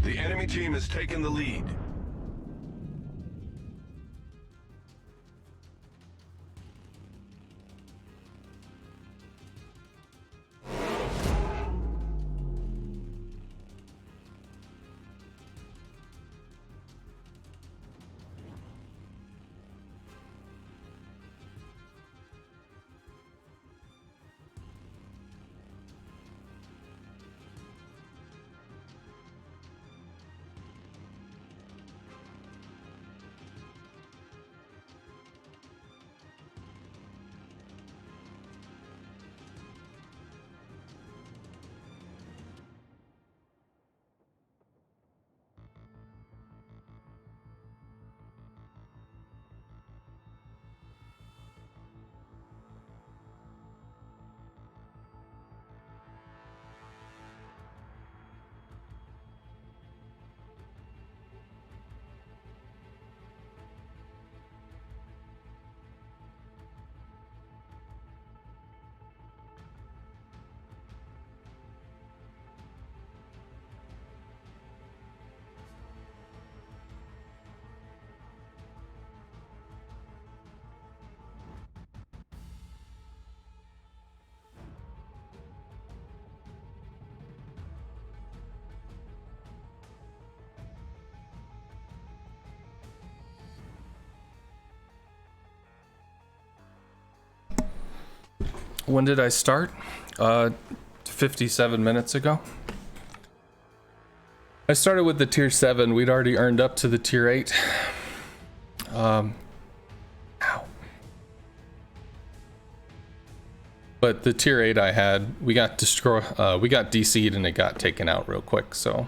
The enemy team has taken the lead. When did I start? 57 minutes ago. I started with the tier 7. We'd already earned up to the tier 8. Ow. But the tier 8 I had, we got DC'd and it got taken out real quick, so.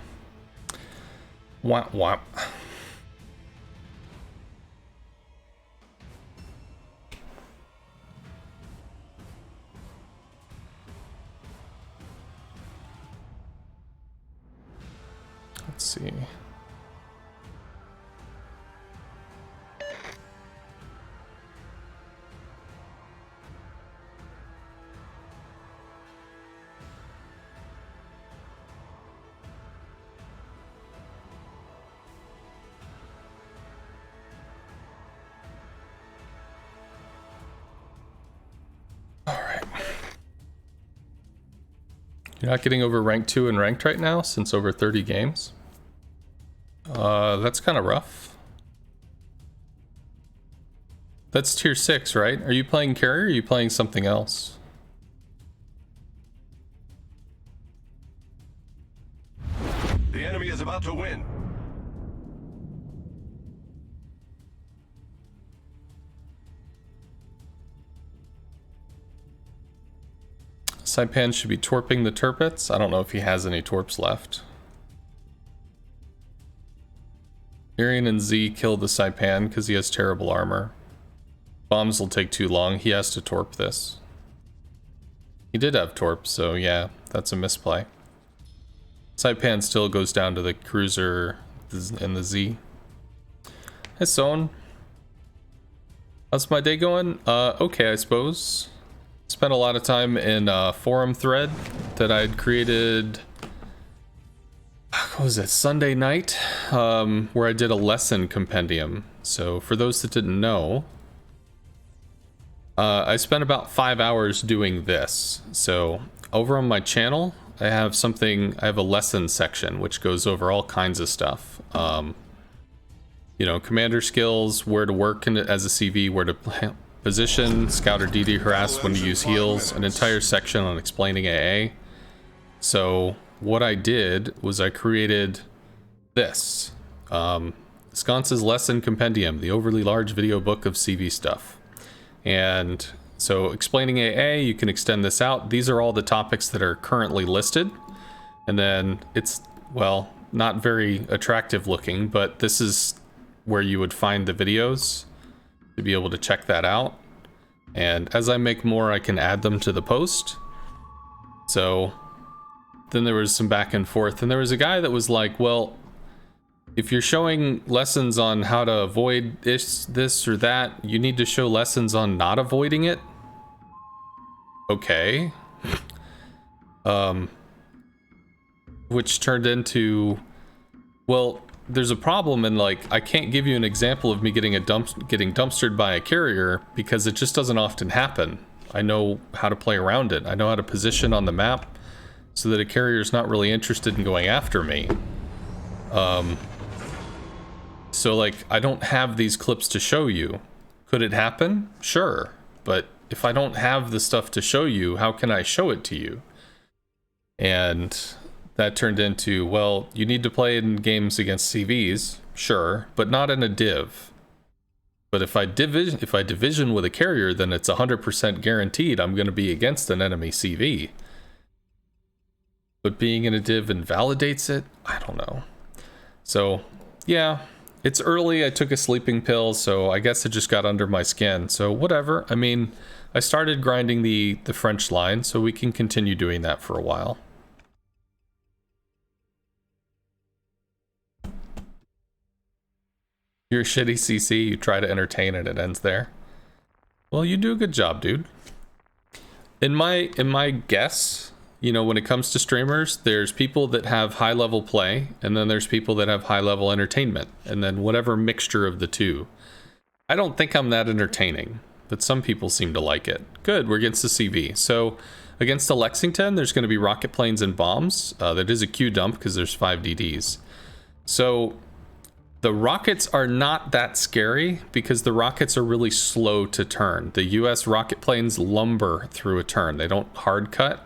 Womp womp. Let's see. All right. You're not getting over rank 2 and ranked right now since over 30 games? That's kind of rough. That's tier 6, right? Are you playing carrier or are you playing something else? The enemy is about to win. Saipan should be torping the Turpits. I don't know if he has any torps left. Arian and Z killed the Saipan because he has terrible armor. Bombs will take too long. He has to torp this. He did have torp, so yeah, that's a misplay. Saipan still goes down to the cruiser and the Z. Hey, Son. How's my day going? Okay, I suppose. Spent a lot of time in a forum thread that I'd created. What was it, Sunday night, where I did a lesson compendium. So for those that didn't know, I spent about 5 hours doing this. So over on my channel, I have a lesson section which goes over all kinds of stuff. You know, commander skills, where to work as a CV, where to position, scout or DD harass, when to use heals, an entire section on explaining AA. So what I did was I created this. Sconce's Lesson Compendium, the overly large video book of CV stuff. And so explaining AA, you can extend this out. These are all the topics that are currently listed. And then it's, well, not very attractive looking, but this is where you would find the videos to be able to check that out. And as I make more, I can add them to the post. So then there was some back and forth, and there was a guy that was like, well, if you're showing lessons on how to avoid this or that, you need to show lessons on not avoiding it. Okay. Which turned into, well, there's a problem, and like, I can't give you an example of me getting dumpstered by a carrier because it just doesn't often happen. I know how to play around it. I know how to position on the map so that a carrier's not really interested in going after me. So like, I don't have these clips to show you. Could it happen? Sure. But if I don't have the stuff to show you, how can I show it to you? And that turned into, well, you need to play in games against CVs, sure, but not in a div. But if I division with a carrier, then it's 100% guaranteed I'm going to be against an enemy CV. But being in a div invalidates it? I don't know. So, yeah, it's early. I took a sleeping pill, so I guess it just got under my skin. So whatever. I mean, I started grinding the French line, so we can continue doing that for a while. You're a shitty CC, you try to entertain and it ends there. Well, you do a good job, dude. In my guess, you know, when it comes to streamers, there's people that have high level play, and then there's people that have high level entertainment, and then whatever mixture of the two. I don't think I'm that entertaining, but some people seem to like it. Good, we're against the CV. So against the Lexington, there's going to be rocket planes and bombs. That is a Q dump because there's 5 DDs. So The rockets are not that scary because the rockets are really slow to turn. The US rocket planes lumber through a turn. They don't hard cut.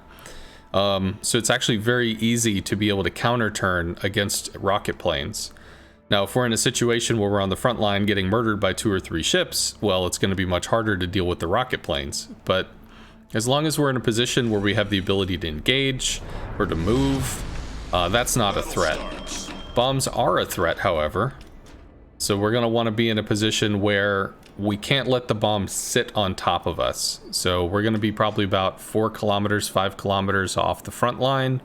So it's actually very easy to be able to counter turn against rocket planes. Now, if we're in a situation where we're on the front line getting murdered by 2 or 3 ships, well, it's going to be much harder to deal with the rocket planes. But as long as we're in a position where we have the ability to engage or to move, that's not a threat. Bombs are a threat, however. So we're going to want to be in a position where we can't let the bomb sit on top of us. So we're going to be probably about 4 kilometers, 5 kilometers off the front line,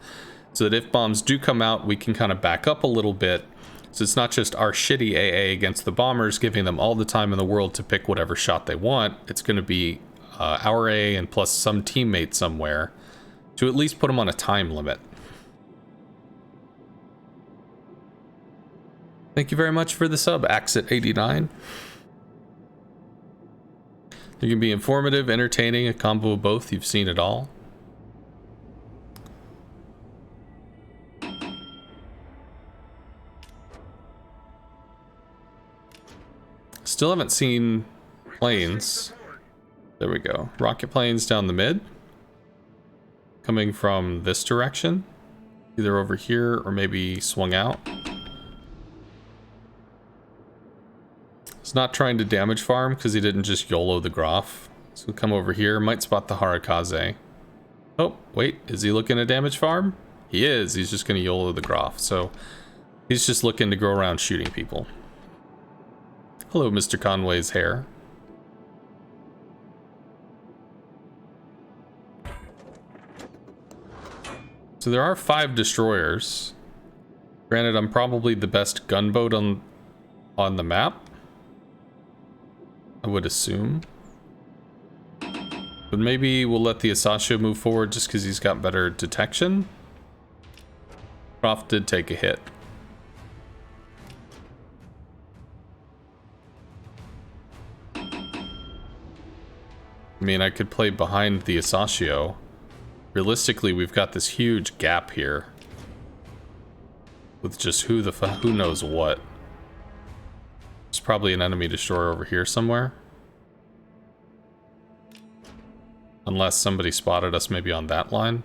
so that if bombs do come out, we can kind of back up a little bit. So it's not just our shitty AA against the bombers, giving them all the time in the world to pick whatever shot they want. It's going to be our AA and plus some teammate somewhere to at least put them on a time limit. Thank you very much for the sub, Axit89. You can be informative, entertaining, a combo of both. You've seen it all. Still haven't seen planes. There we go. Rocket planes down the mid. Coming from this direction. Either over here or maybe swung out. He's not trying to damage farm because he didn't just YOLO the Graf. So we'll come over here. Might spot the Harakaze. Oh, wait. Is he looking at damage farm? He is. He's just going to YOLO the Graf. So he's just looking to go around shooting people. Hello, Mr. Conway's hair. So there are 5 destroyers. Granted, I'm probably the best gunboat on the map, I would assume. But maybe we'll let the Asashio move forward just because he's got better detection. Croft did take a hit. I mean, I could play behind the Asashio. Realistically, we've got this huge gap here. With just who knows what. There's probably an enemy destroyer over here somewhere. Unless somebody spotted us maybe on that line.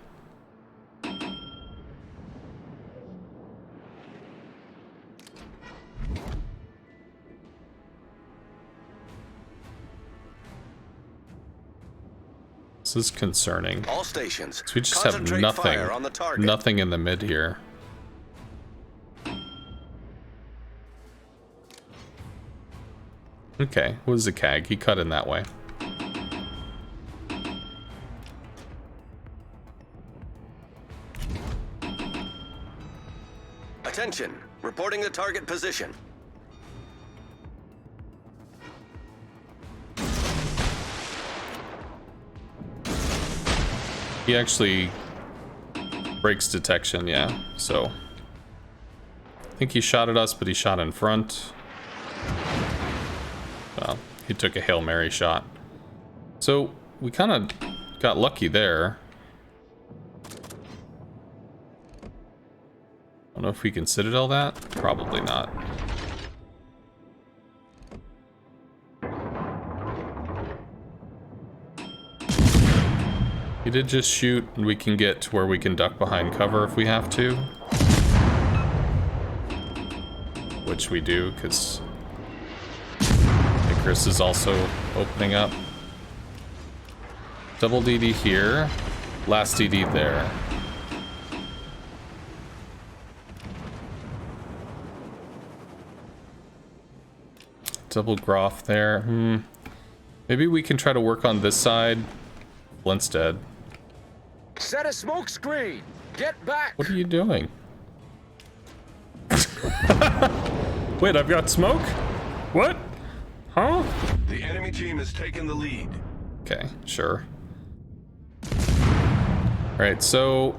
This is concerning. All stations. So we just have nothing in the mid here. Okay, what is a CAG? He cut in that way. Attention, reporting the target position. He actually breaks detection, yeah, so. I think he shot at us, but he shot in front. Well, he took a Hail Mary shot. So, we kind of got lucky there. Don't know if we can Citadel that. Probably not. He did just shoot, and we can get to where we can duck behind cover if we have to. Which we do, because Icarus is also opening up. Double DD here. Last DD there. Double Graf there. Maybe we can try to work on this side. Flint's dead. Set a smoke screen. Get back. What are you doing? Wait, I've got smoke? What? Huh? The enemy team has taken the lead. Okay, sure. Alright, so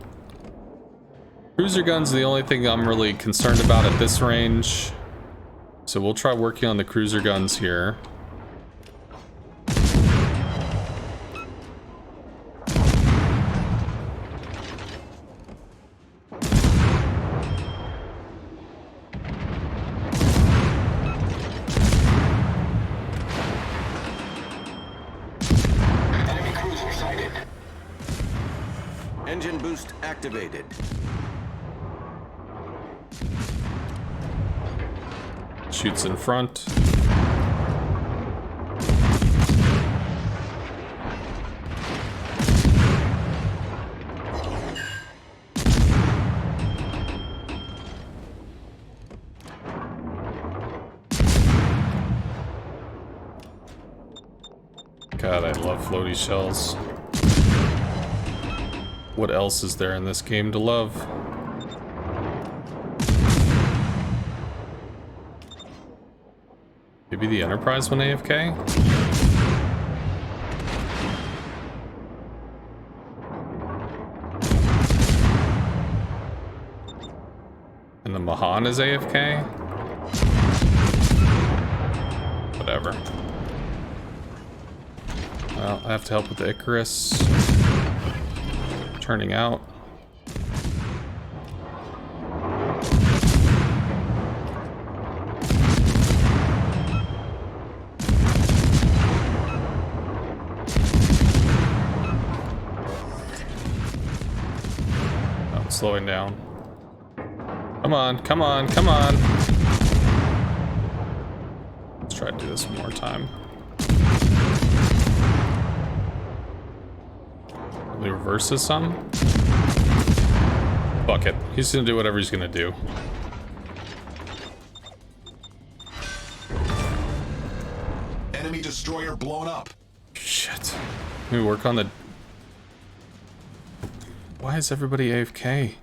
cruiser guns are the only thing I'm really concerned about at this range. So we'll try working on the cruiser guns here. Engine boost activated. Shoots in front. God, I love floaty shells. What else is there in this game to love? Maybe the Enterprise went AFK? And the Mahan is AFK? Whatever. Well, I have to help with the Icarus. Turning out. Oh, slowing down. Come on, come on, come on. Let's try to do this one more time. He reverses some. Fuck it. He's gonna do whatever he's gonna do. Enemy destroyer blown up. Shit. Let me work on the... Why is everybody AFK?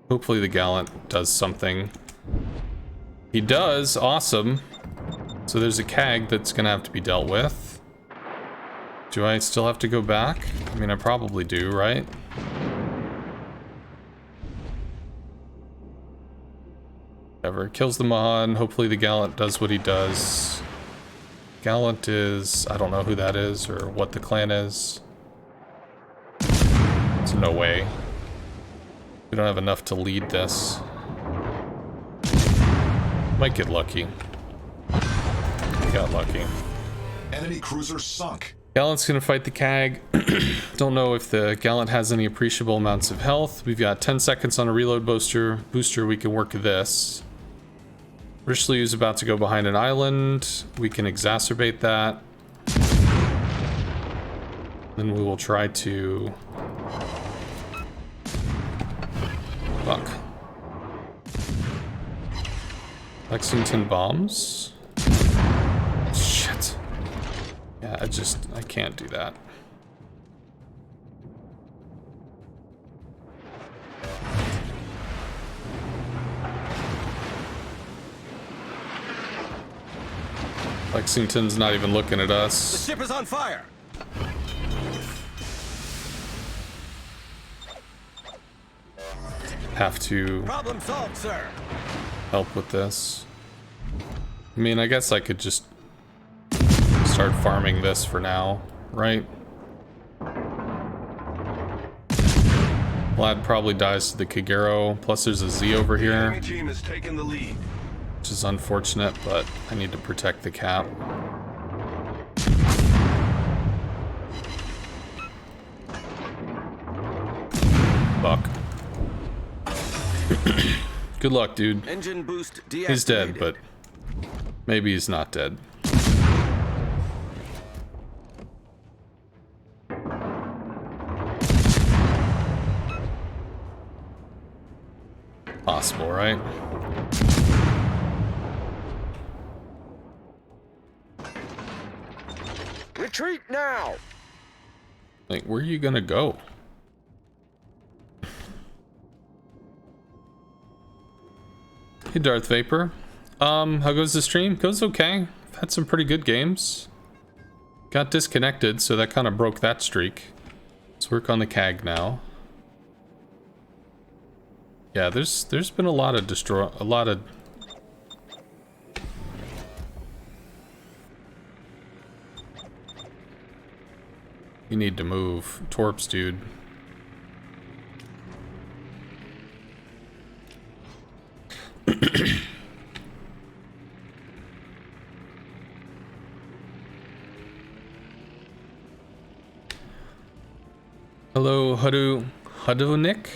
Hopefully the Gallant does something. He does. Awesome. So there's a CAG that's gonna have to be dealt with. Do I still have to go back? I mean, I probably do, right? Whatever. Kills the Mahan. Hopefully the Gallant does what he does. Gallant is... I don't know who that is or what the clan is. There's no way. We don't have enough to lead this. Might get lucky. Got lucky. Enemy cruiser sunk. Gallant's gonna fight the CAG. Don't know if the Gallant has any appreciable amounts of health. We've got 10 seconds on a reload booster. We can work this. Richelieu's about to go behind an island. We can exacerbate that. Then we will try to... Fuck. Lexington bombs? Shit. Yeah, I can't do that. Lexington's not even looking at The us. ship is on fire. Have to Problem solved, sir. help with this. I mean, I guess I could just start farming this for now, right? Vlad probably dies to the Kagero. Plus there's a Z over here, Enemy team has taken the lead. which is unfortunate, but I need to protect the cap. Fuck. Good luck, dude. Engine boost deactivated. He's dead, but maybe he's not dead. Possible, right? Retreat now! Like, where are you gonna go? Hey, Darth Vapor. How goes the stream? Goes okay. I've had some pretty good games. Got disconnected, so that kind of broke that streak. Let's work on the CAG now. Yeah, there's been a lot of You need to move. Torps, dude. Hello, Hadounik?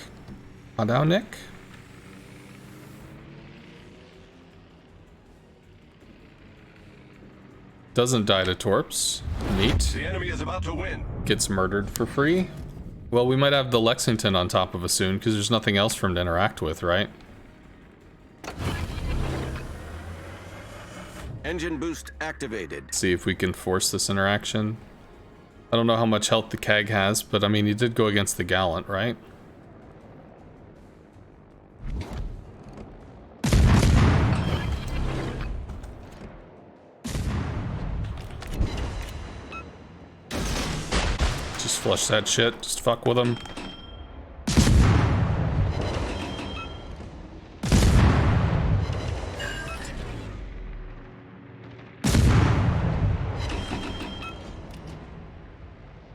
Doesn't die to Torps. Neat. The enemy is about to win. Gets murdered for free. Well, we might have the Lexington on top of us soon, because there's nothing else for him to interact with, right? Engine boost activated. See if we can force this interaction. I don't know how much health the Keg has, but I mean, he did go against the Gallant, right? Just flush that shit. Just fuck with him.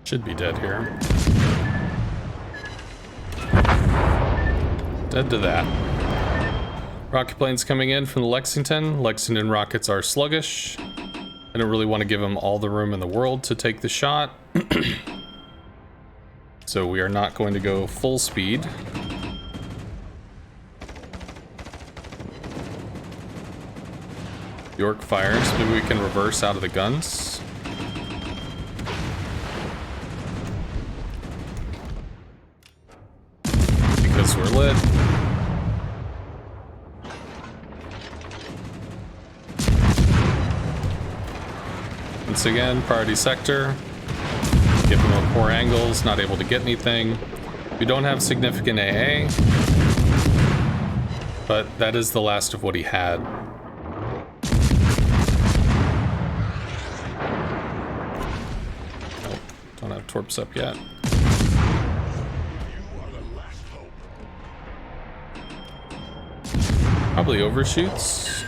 Should be dead here. Dead to that. Rocket planes coming in from the Lexington. Lexington rockets are sluggish. I don't really want to give him all the room in the world to take the shot. So we are not going to go full speed. York fires. Maybe we can reverse out of the guns. Because we're lit. Once again, priority sector. Give him a poor angles, not able to get anything. We don't have significant AA. But that is the last of what he had. Nope, don't have Torps up yet. Probably overshoots.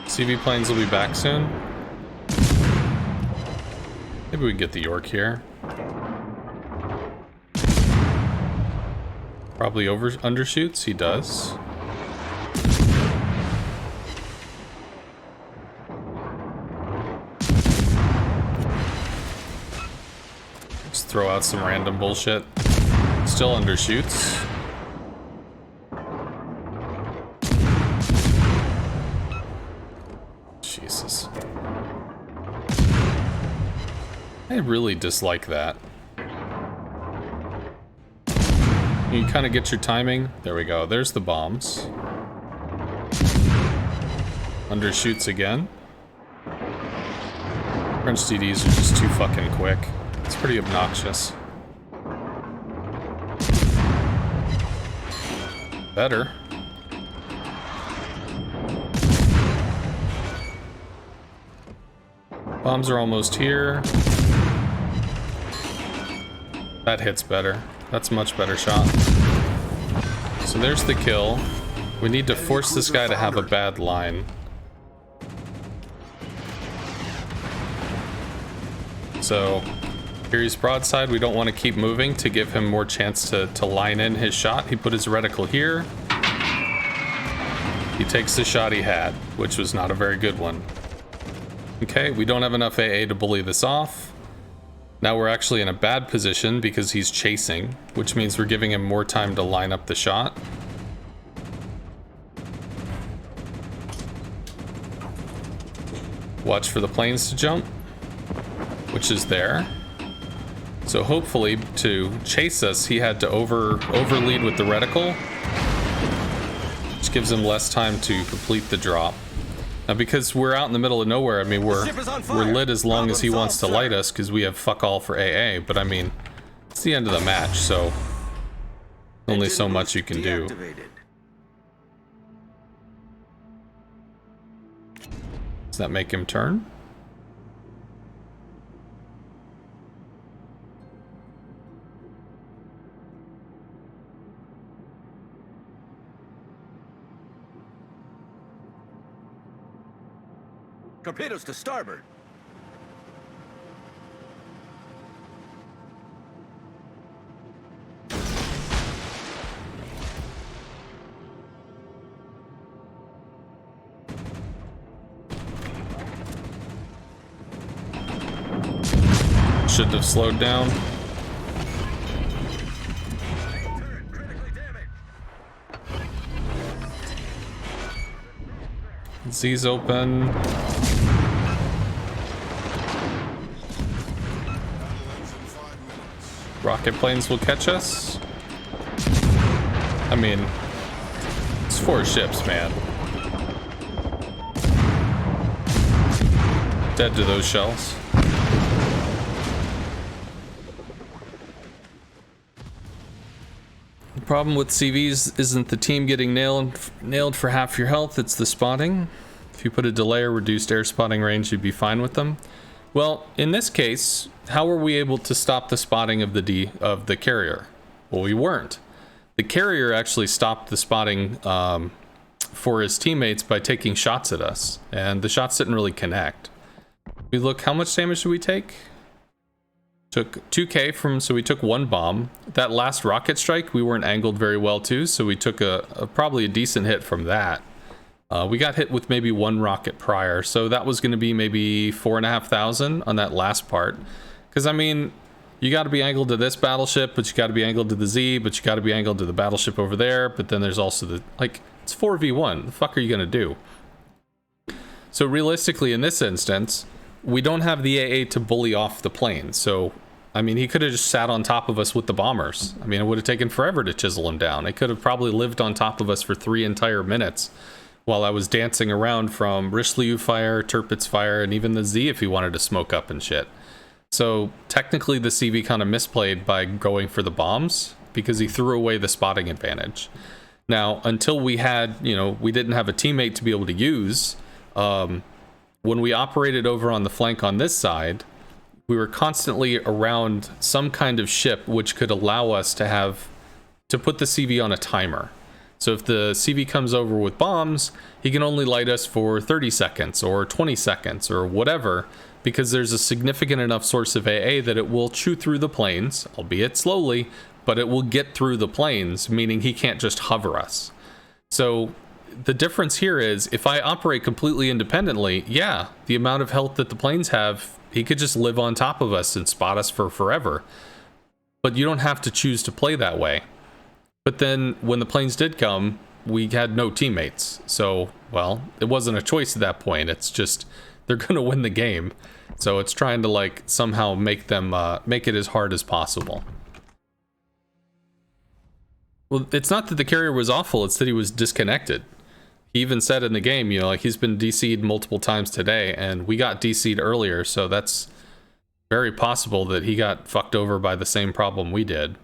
CV planes will be back soon. Maybe we can get the York here. Probably undershoots. He does. Just throw out some random bullshit. Still undershoots. Jesus. I really dislike that. You kind of get your timing. There we go. There's the bombs. Undershoots again. French DDs are just too fucking quick. It's pretty obnoxious. Better. Bombs are almost here. That hits better. That's a much better shot. So there's the kill. We need to force this guy to have a bad line. So here he's broadside. We don't want to keep moving to give him more chance to line in his shot. He put his reticle here. He takes the shot he had, which was not a very good one. Okay, we don't have enough AA to bully this off. Now we're actually in a bad position because he's chasing, which means we're giving him more time to line up the shot. Watch for the planes to jump, which is there. So hopefully to chase us, he had to overlead with the reticle, which gives him less time to complete the drop. Now, because we're out in the middle of nowhere, I mean, we're lit as long as he wants to light us, because we have fuck all for AA, but I mean, it's the end of the match, so only so much you can do. Does that make him turn? Torpedoes to starboard. Shouldn't have slowed down. Z's open. Rocket planes will catch us. I mean, it's 4 ships, man. Dead to those shells. The problem with CVs isn't the team getting nailed for half your health, it's the spotting. If you put a delay or reduced air spotting range, you'd be fine with them. Well, in this case, how were we able to stop the spotting of the carrier? Well, we weren't. The carrier actually stopped the spotting for his teammates by taking shots at us, and the shots didn't really connect. We look, how much damage did we take? Took 2k from, so we took 1 bomb. That last rocket strike, we weren't angled very well too, so we took probably a decent hit from that. We got hit with maybe 1 rocket prior, so that was going to be maybe 4,500 on that last part. Because I mean, you got to be angled to this battleship, but you got to be angled to the Z, but you got to be angled to the battleship over there. But then there's also the, like, it's 4v1. The fuck are you going to do? So realistically, in this instance, we don't have the AA to bully off the plane. So, I mean, he could have just sat on top of us with the bombers. I mean, it would have taken forever to chisel him down. It could have probably lived on top of us for 3 entire minutes while I was dancing around from Richelieu fire, Tirpitz fire, and even the Z if he wanted to smoke up and shit. So technically the CV kind of misplayed by going for the bombs because he threw away the spotting advantage. Now, until we had, you know, we didn't have a teammate to be able to use, when we operated over on the flank on this side, we were constantly around some kind of ship which could allow us to put the CV on a timer. So if the CV comes over with bombs, he can only light us for 30 seconds or 20 seconds or whatever, because there's a significant enough source of AA that it will chew through the planes, albeit slowly, but it will get through the planes, meaning he can't just hover us. So the difference here is if I operate completely independently, yeah, the amount of health that the planes have, he could just live on top of us and spot us for forever. But you don't have to choose to play that way. But then when the planes did come, we had no teammates. So, well, it wasn't a choice at that point. It's just, they're going to win the game. So it's trying to, like, somehow make them, make it as hard as possible. Well, it's not that the carrier was awful, it's that he was disconnected. He even said in the game, you know, like, he's been DC'd multiple times today, and we got DC'd earlier, so that's very possible that he got fucked over by the same problem we did.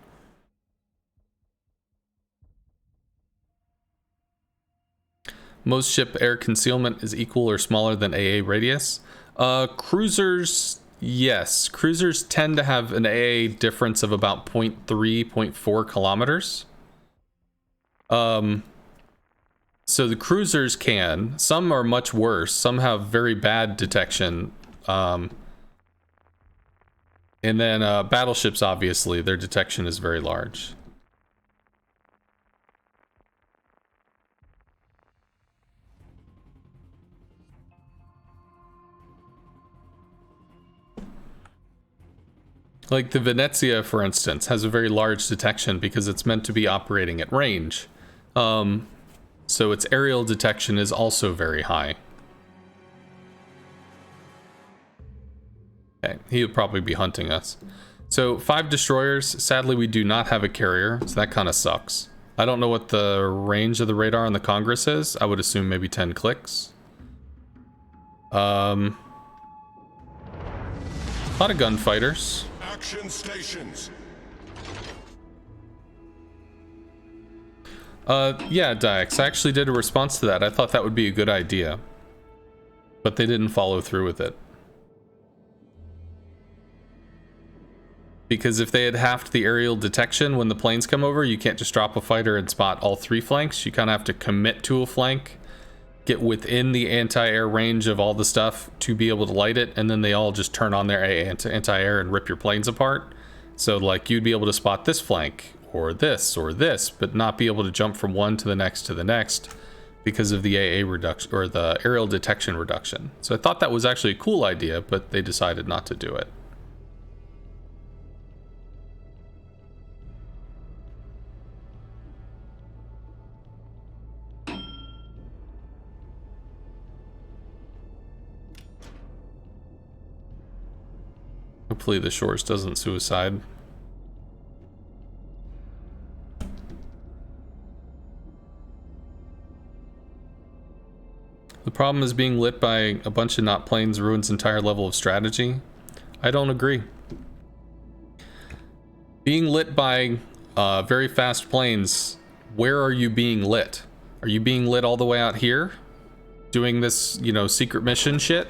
Most ship air concealment is equal or smaller than AA radius. Cruisers, yes. Cruisers tend to have an AA difference of about 0.3, 0.4 kilometers. So the cruisers can. Some are much worse. Some have very bad detection. And then battleships, obviously, their detection is very large. Like the Venezia, for instance, has a very large detection because it's meant to be operating at range. So its aerial detection is also very high. Okay, he would probably be hunting us. So 5 destroyers. Sadly, we do not have a carrier, so that kind of sucks. I don't know what the range of the radar on the Congress is. I would assume maybe 10 clicks. A lot of gunfighters. Action stations. Yeah, Dix, I actually did a response to that. I thought that would be a good idea. But they didn't follow through with it. Because if they had halved the aerial detection when the planes come over, you can't just drop a fighter and spot all 3 flanks. You kind of have to commit to a flank, get within the anti-air range of all the stuff to be able to light it, and then they all just turn on their anti-air and rip your planes apart. So, like, you'd be able to spot this flank, or this, but not be able to jump from one to the next because of the AA reduction, or the aerial detection reduction. So I thought that was actually a cool idea, but they decided not to do it. Hopefully the shores doesn't suicide. The problem is being lit by a bunch of not planes ruins entire level of strategy. I don't agree. Being lit by very fast planes, where are you being lit? Are you being lit all the way out here? Doing this, you know, secret mission shit?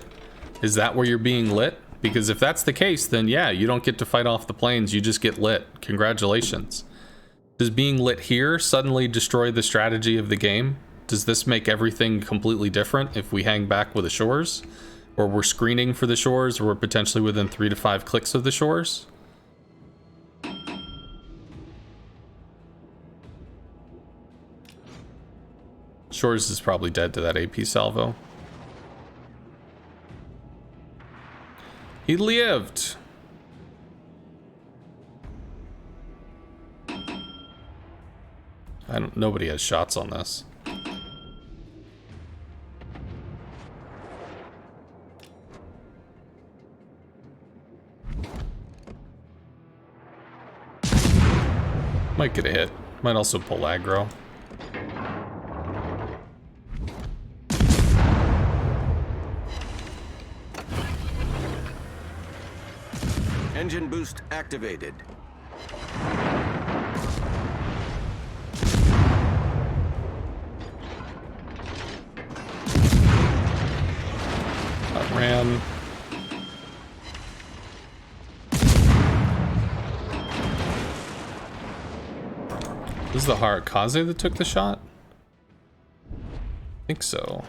Is that where you're being lit? Because if that's the case, then yeah, you don't get to fight off the planes, you just get lit. Congratulations. Does being lit here suddenly destroy the strategy of the game? Does this make everything completely different if we hang back with the shores? Or we're screening for the shores, or we're potentially within 3 to 5 clicks of the shores? Shores is probably dead to that AP salvo. He lived! Nobody has shots on this. Might get a hit. Might also pull aggro. Engine boost activated. Ran. This is the Harakaze that took the shot? I think so.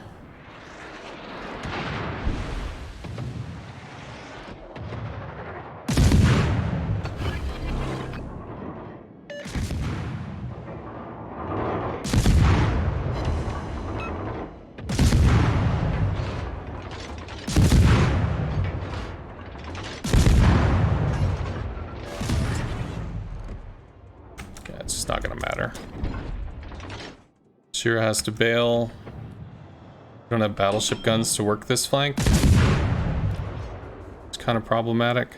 Shira has to bail. We don't have battleship guns to work this flank. It's kind of problematic.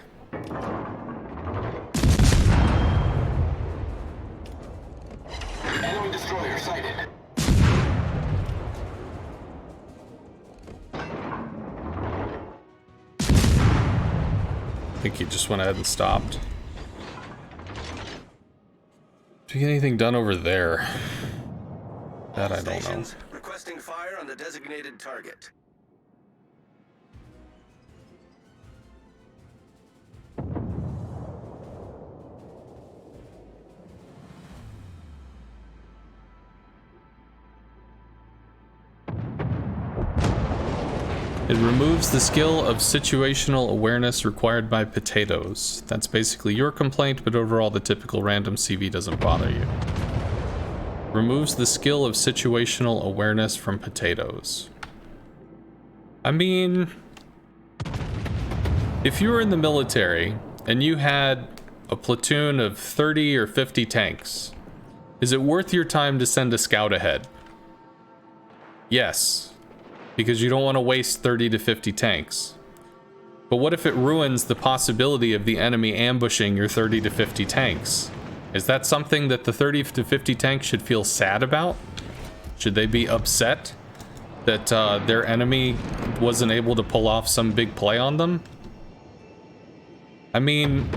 Enemy destroyer sighted. I think he just went ahead and stopped. Did we get anything done over there? That I don't know. Requesting fire on the designated target. It removes the skill of situational awareness required by potatoes. That's basically your complaint, but overall the typical random CV doesn't bother you. Removes the skill of situational awareness from potatoes. I mean, if you were in the military and you had a platoon of 30 or 50 tanks, is it worth your time to send a scout ahead? Yes, because you don't want to waste 30 to 50 tanks. But what if it ruins the possibility of the enemy ambushing your 30 to 50 tanks? Is that something that the 30 to 50 tanks should feel sad about? Should they be upset that their enemy wasn't able to pull off some big play on them? I mean,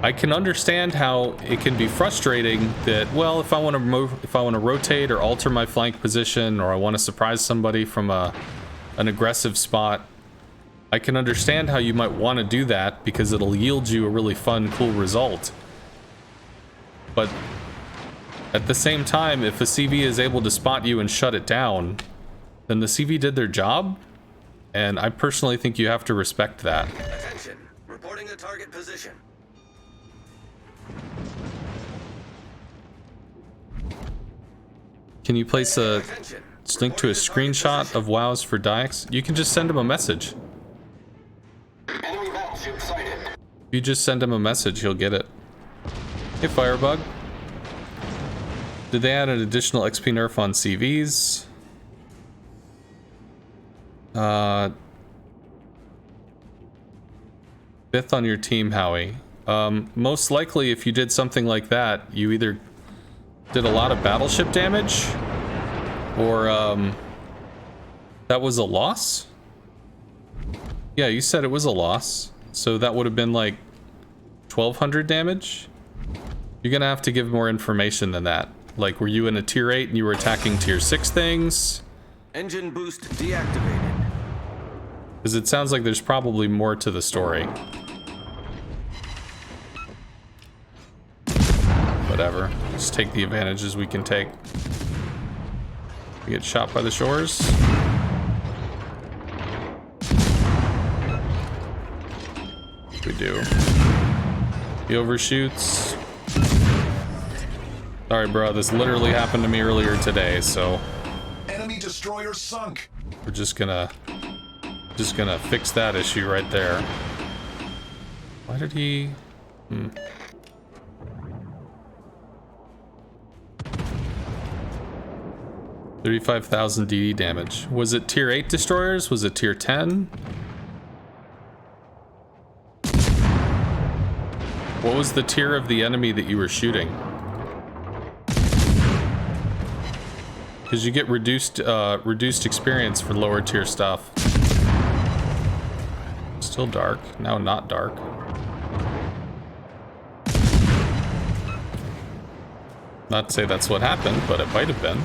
I can understand how it can be frustrating that, well, if I want to rotate or alter my flank position, or I want to surprise somebody from an aggressive spot, I can understand how you might want to do that because it'll yield you a really fun, cool result. But at the same time, if a CV is able to spot you and shut it down, then the CV did their job, and I personally think you have to respect that. Attention, reporting the target position. Can you place a link to a screenshot of WoWs for Dyax? You can just send him a message. Enemy battleship sighted. If you just send him a message, he'll get it. Hey, Firebug. Did they add an additional XP nerf on CVs? 5th on your team, Howie. Most likely, if you did something like that, you either did a lot of battleship damage, or that was a loss? Yeah, you said it was a loss. So that would have been like 1,200 damage? You're gonna have to give more information than that. Like, were you in a tier 8 and you were attacking tier 6 things? Engine boost deactivated. Because it sounds like there's probably more to the story. Whatever. Just take the advantages we can take. We get shot by the shores. We do. He overshoots. Sorry, bro. This literally happened to me earlier today, so Enemy destroyer sunk. we're just gonna fix that issue right there. Why did he? 35,000 DD damage. Was it tier 8 destroyers? Was it tier 10? What was the tier of the enemy that you were shooting? Because you get reduced experience for lower tier stuff. Still dark. Now not dark. Not to say that's what happened, but it might have been.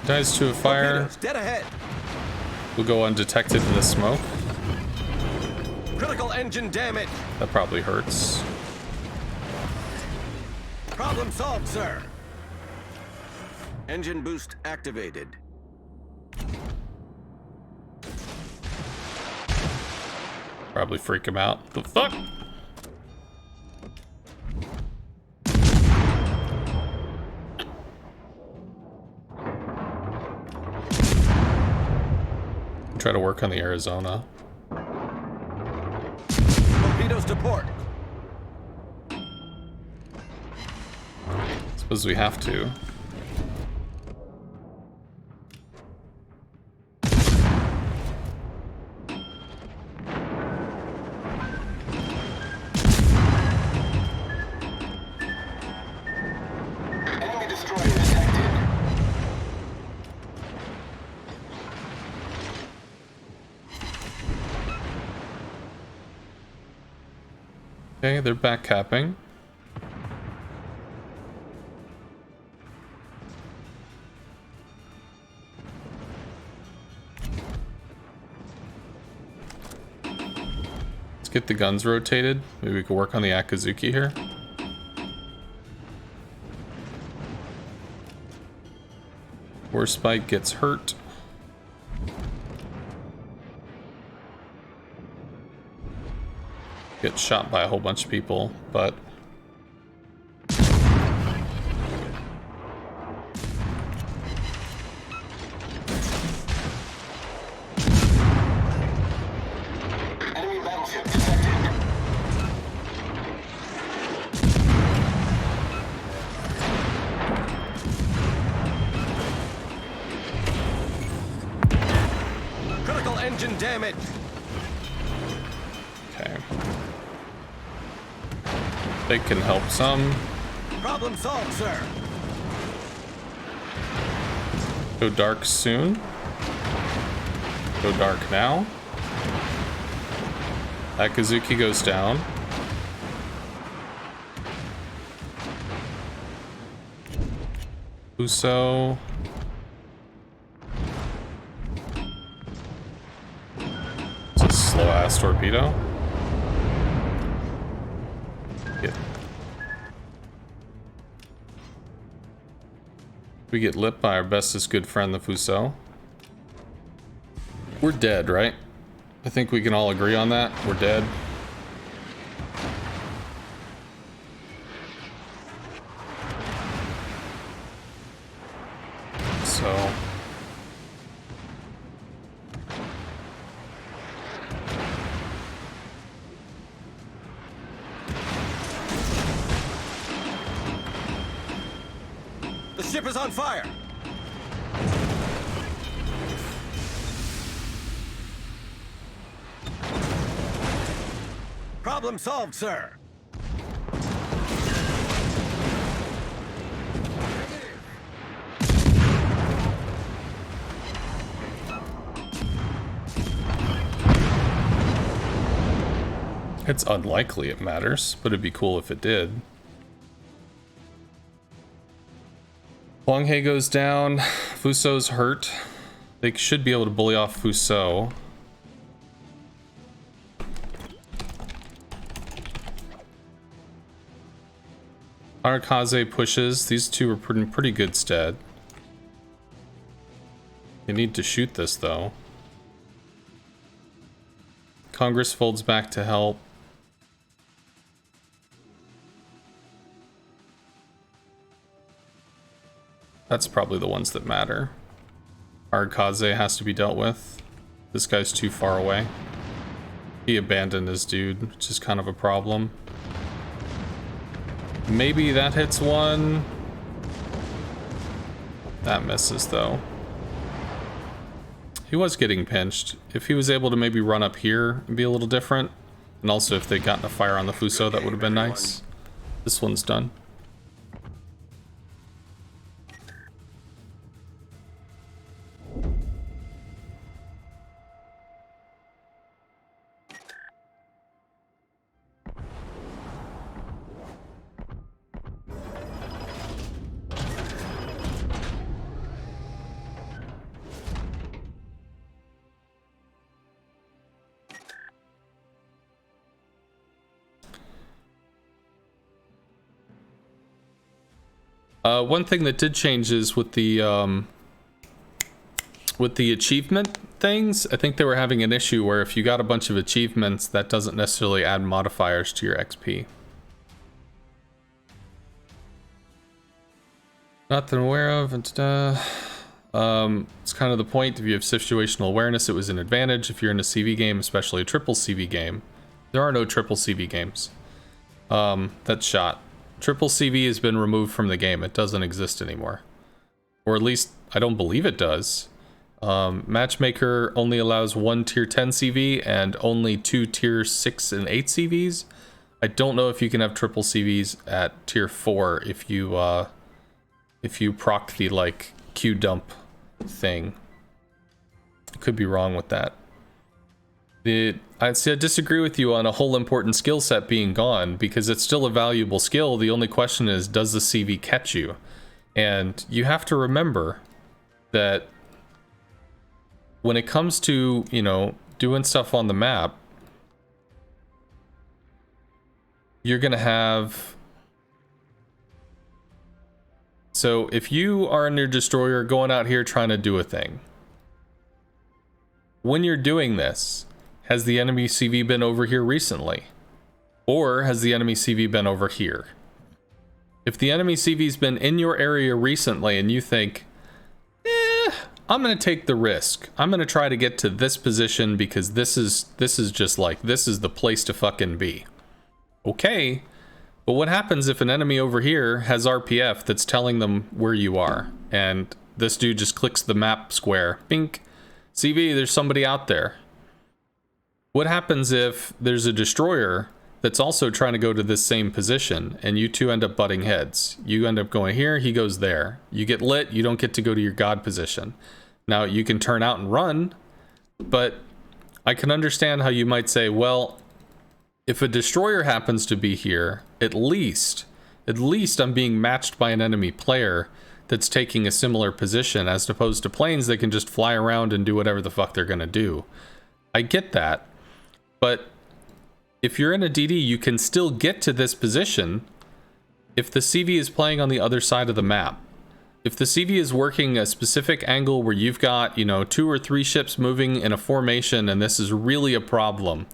Dies to a fire. Torpedoes, dead ahead. We'll go undetected in the smoke. Critical engine damage. That probably hurts. Problem solved, sir. Engine boost activated. Probably freak him out. The fuck? Try to work on the Arizona. Torpedoes to port. Suppose we have to. Enemy destroyer detected. Okay, they're back capping. Let's get the guns rotated. Maybe we can work on the Akazuki here. Warspite gets hurt. Gets shot by a whole bunch of people, but Enemy battleship detected. Critical engine damage. okay. They can help some. Problem solved, sir. Go dark soon. Go dark now. Akazuki goes down. Uso. It's a slow ass torpedo. We get lit by our bestest good friend, the Fuso. We're dead, right? I think we can all agree on that. We're dead. So... The ship is on fire. Problem solved, sir. It's unlikely it matters, but it'd be cool if it did. Huang He goes down. Fuso's hurt. They should be able to bully off Fuso. Arakaze pushes. These two are in pretty good stead. They need to shoot this, though. Congress folds back to help. That's probably the ones that matter. Arakaze has to be dealt with. This guy's too far away. He abandoned his dude, which is kind of a problem. Maybe that hits one. That misses, though. He was getting pinched. If he was able to maybe run up here and be a little different, and also if they'd gotten a fire on the Fuso, that would have been nice. This one's done. One thing that did change is with the achievement things. I think they were having an issue where if you got a bunch of achievements, that doesn't necessarily add modifiers to your XP. Not that I'm aware of. It's kind of the point. If you have situational awareness, it was an advantage. If you're in a CV game, especially a triple CV game, there are no triple CV games. That's shot. Triple CV has been removed from the game. It doesn't exist anymore. Or at least, I don't believe it does. Matchmaker only allows 1 tier 10 CV and only 2 tier 6 and 8 CVs. I don't know if you can have triple CVs at tier 4 if you proc the, like, Q dump thing. I could be wrong with that. I disagree with you on a whole important skill set being gone, because it's still a valuable skill. The only question is, does the CV catch you? And you have to remember that when it comes to, you know, doing stuff on the map, you're gonna have... So if you are in your destroyer going out here trying to do a thing, when you're doing this, has the enemy CV been over here recently? Or has the enemy CV been over here? If the enemy CV's been in your area recently and you think, I'm gonna take the risk. I'm gonna try to get to this position because this is just like, this is the place to fucking be. Okay, but what happens if an enemy over here has RPF that's telling them where you are? And this dude just clicks the map square. Bink. CV, there's somebody out there. What happens if there's a destroyer that's also trying to go to this same position and you two end up butting heads? You end up going here, he goes there. You get lit, you don't get to go to your god position. Now you can turn out and run, but I can understand how you might say, well, if a destroyer happens to be here, at least I'm being matched by an enemy player that's taking a similar position, as opposed to planes that can just fly around and do whatever the fuck they're gonna do. I get that. But if you're in a DD, you can still get to this position if the CV is playing on the other side of the map. If the CV is working a specific angle where you've got, you know, 2 or 3 ships moving in a formation and this is really a problem,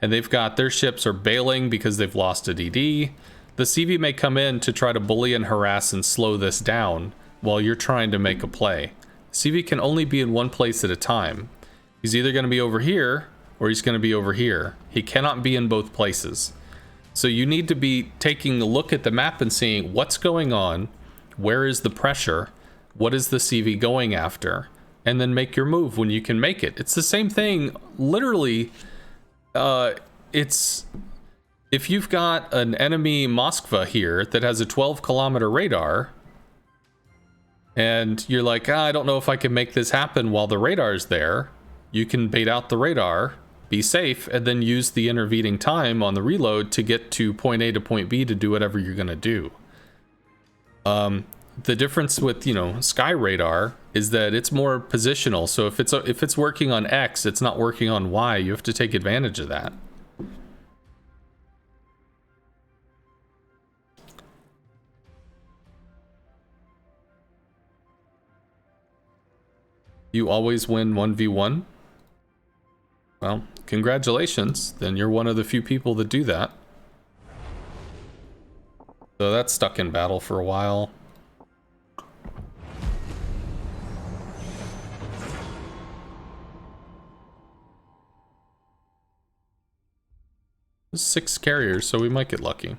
and they've got their ships are bailing because they've lost a DD, the CV may come in to try to bully and harass and slow this down while you're trying to make a play. CV can only be in one place at a time. He's either going to be over here or he's going to be over here. He cannot be in both places. So you need to be taking a look at the map and seeing what's going on, where is the pressure, what is the CV going after, and then make your move when you can make it. It's the same thing, literally. It's if you've got an enemy Moskva here that has a 12-kilometer radar, and you're like, I don't know if I can make this happen while the radar's there, you can bait out the radar, be safe, and then use the intervening time on the reload to get to point A to point B to do whatever you're gonna do. The difference with, you know, Sky Radar is that it's more positional. So if it's working on X, it's not working on Y. You have to take advantage of that. You always win 1v1? Well, congratulations. Then you're one of the few people that do that. So that's stuck in battle for a while. There's 6 carriers, so we might get lucky.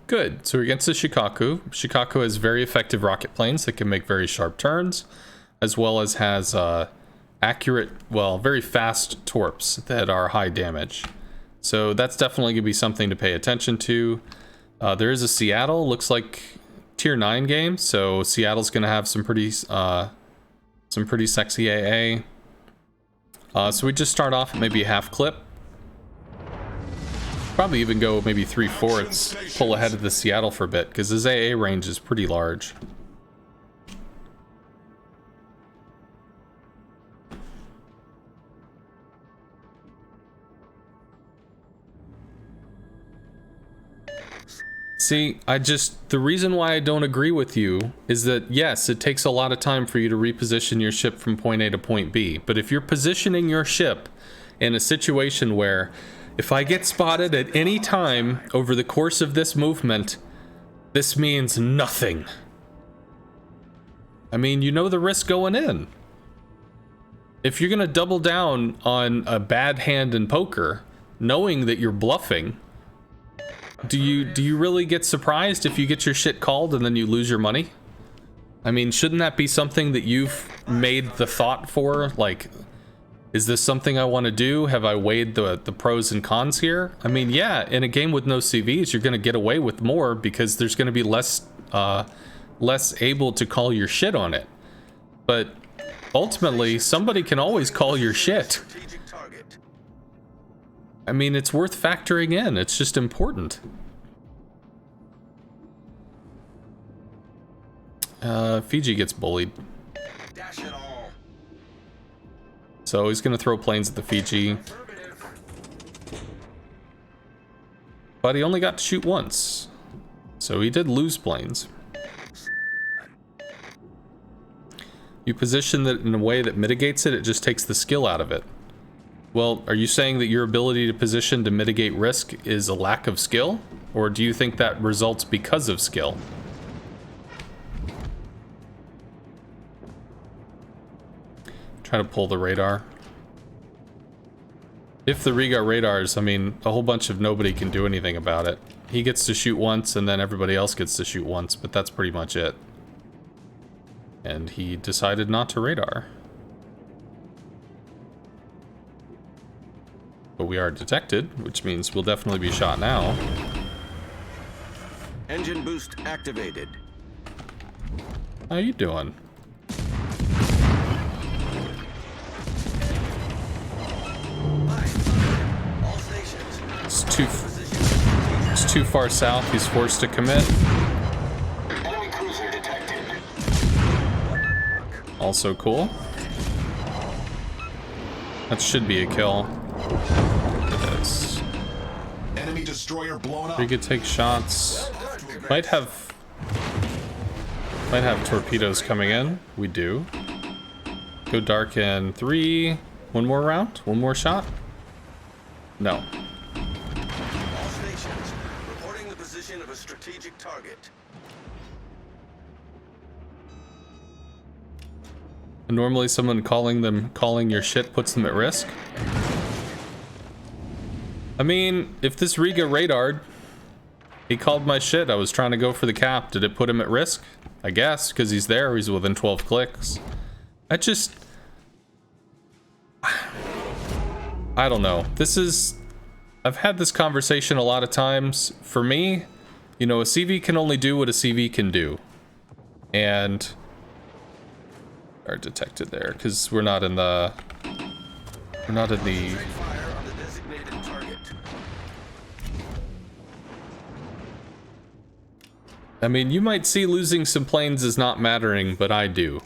Good. So we're against the Shikaku. Shikaku has very effective rocket planes that can make very sharp turns, as well as has accurate, well, very fast torps that are high damage. So that's definitely going to be something to pay attention to. There is a Seattle, looks like tier 9 game, so Seattle's going to have some pretty sexy AA. So we just start off at maybe a half clip. Probably even go maybe 3/4, pull ahead of the Seattle for a bit, because his AA range is pretty large. See, the reason why I don't agree with you is that, yes, it takes a lot of time for you to reposition your ship from point A to point B, but if you're positioning your ship in a situation where, if I get spotted at any time over the course of this movement, this means nothing. I mean, you know the risk going in. If you're gonna double down on a bad hand in poker, knowing that you're bluffing, do you really get surprised if you get your shit called and then you lose your money? I mean, shouldn't that be something that you've made the thought for? Like, is this something I want to do? Have I weighed the pros and cons here? I mean, yeah, in a game with no CVs, you're going to get away with more because there's going to be less able to call your shit on it. But ultimately, somebody can always call your shit. I mean, it's worth factoring in. It's just important. Fiji gets bullied. So he's gonna throw planes at the Fiji. But he only got to shoot once. So he did lose planes. You position that in a way that mitigates it, it just takes the skill out of it. Well, are you saying that your ability to position to mitigate risk is a lack of skill? Or do you think that results because of skill? Try to pull the radar. If the Riga radars, I mean, a whole bunch of nobody can do anything about it. He gets to shoot once and then everybody else gets to shoot once, but that's pretty much it. And he decided not to radar. But we are detected, which means we'll definitely be shot now. Engine boost activated. How you doing? It's too far south. He's forced to commit. Enemy cruiser detected. Also cool. That should be a kill. It is. Enemy destroyer blown up. We could take shots. Might have torpedoes coming in. We do. Go dark in 3. One more round? One more shot? No. All stations reporting the position of a strategic target. Normally someone calling your shit puts them at risk. I mean, if this Riga radared, he called my shit, I was trying to go for the cap, did it put him at risk? I guess, because he's there, he's within 12 clicks. I don't know. I've had this conversation a lot of times. For me, you know, a CV can only do what a CV can do. And are detected there, because we're not in the Fire on the designated target. I mean, you might see losing some planes as not mattering, but I do.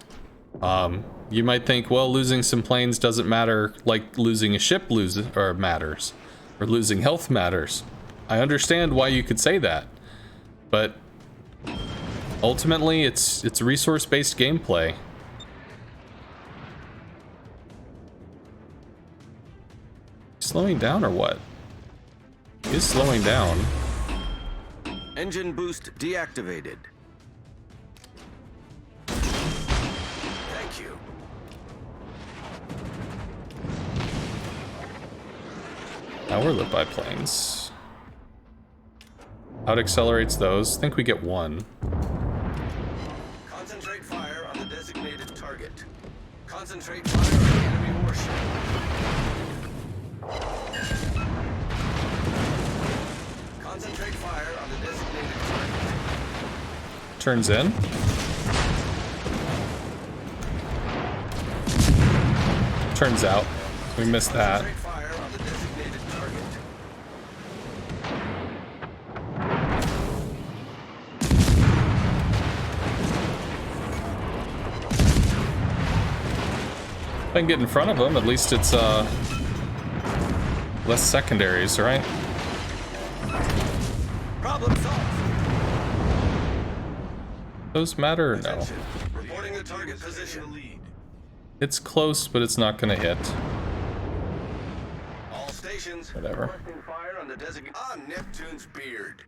You might think, well, losing some planes doesn't matter like losing a ship matters, or losing health matters. I understand why you could say that, but ultimately it's resource-based gameplay. Slowing down or what? He is slowing down. Engine boost deactivated. Thank you. Now we're lit by planes. Out accelerates those. I think we get one. Concentrate fire on the designated target. Concentrate fire on the enemy warship. Concentrate fire on the designated target. Turns in. Turns out. We missed that. Concentrate fire on the designated target. If I can get in front of them, at least it's less secondaries, right? Problem solved. Those matter or no? Attention. Reporting the target position. Lead. It's close, but it's not gonna hit. All stations. Whatever. Requesting fire on the designated. On Neptune's beard.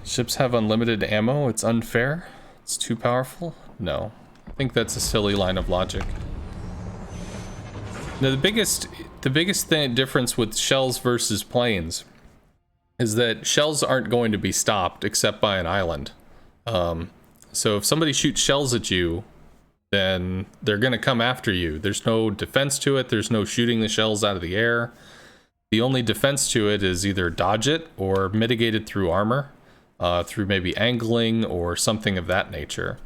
Ships have unlimited ammo. It's unfair. It's too powerful. No, I think that's a silly line of logic. Now, the biggest difference with shells versus planes is that shells aren't going to be stopped except by an island. So if somebody shoots shells at you, then they're going to come after you. There's no defense to it. There's no shooting the shells out of the air. The only defense to it is either dodge it or mitigate it through armor, through maybe angling or something of that nature.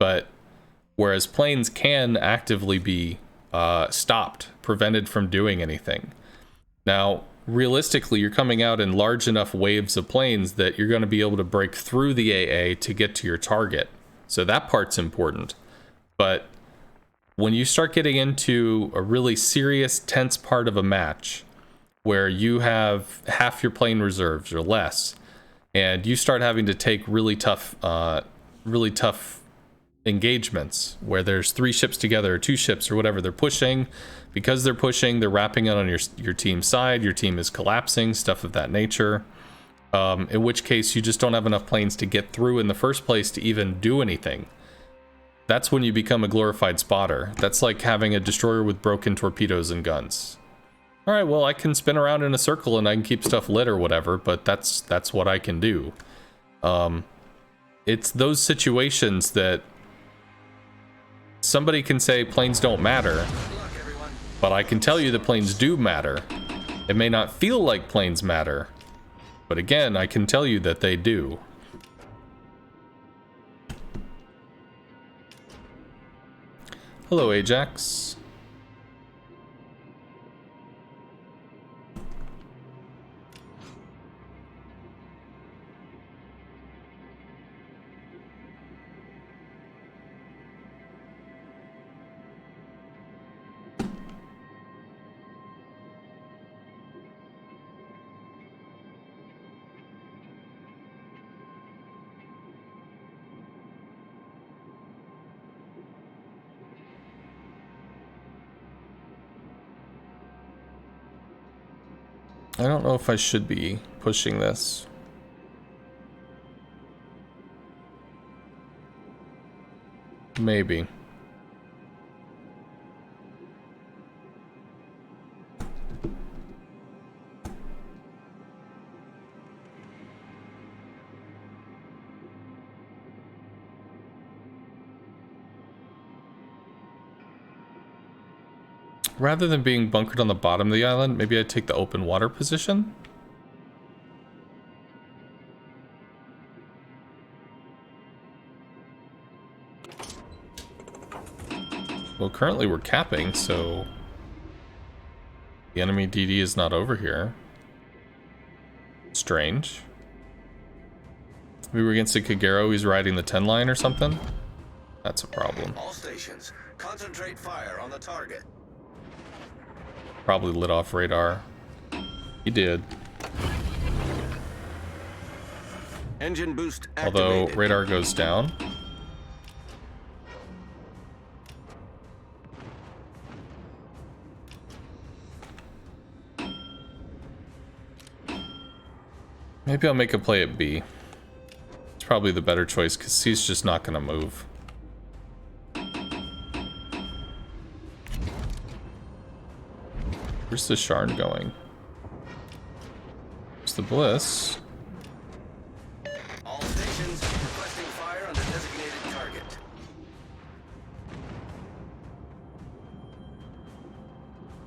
But whereas planes can actively be stopped, prevented from doing anything. Now, realistically, you're coming out in large enough waves of planes that you're going to be able to break through the AA to get to your target. So that part's important. But when you start getting into a really serious, tense part of a match, where you have half your plane reserves or less, and you start having to take really tough engagements where there's 3 ships together or 2 ships or whatever, they're pushing. Because they're pushing, they're wrapping it on your team's side, your team is collapsing, stuff of that nature. In which case you just don't have enough planes to get through in the first place to even do anything. That's when you become a glorified spotter. That's like having a destroyer with broken torpedoes and guns. All right, well, I can spin around in a circle and I can keep stuff lit or whatever, but that's what I can do. It's those situations that somebody can say planes don't matter, but I can tell you that planes do matter. It may not feel like planes matter, but again, I can tell you that they do. Hello, Ajax. I don't know if I should be pushing this. Maybe. Rather than being bunkered on the bottom of the island, maybe I'd take the open water position. Well, currently we're capping, so the enemy DD is not over here. Strange. We were against a Kagero, he's riding the 10 line or something. That's a problem. All stations, concentrate fire on the target. Probably lit off radar. He did. Engine boost Although activated. radar goes down. Maybe I'll make a play at B. It's probably the better choice because C's just not going to move. Where's the Sharn going? It's the Bliss. All stations requesting fire on the designated target.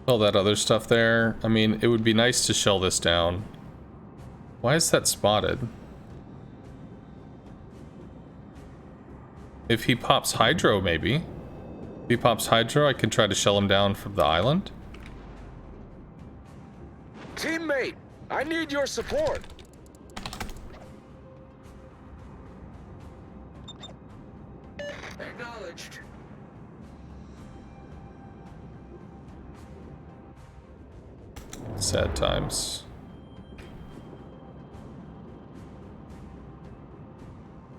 All that other stuff there. I mean, it would be nice to shell this down. Why is that spotted? If he pops Hydro, maybe. If he pops Hydro, I can try to shell him down from the island. Teammate, I need your support. Acknowledged. Sad times.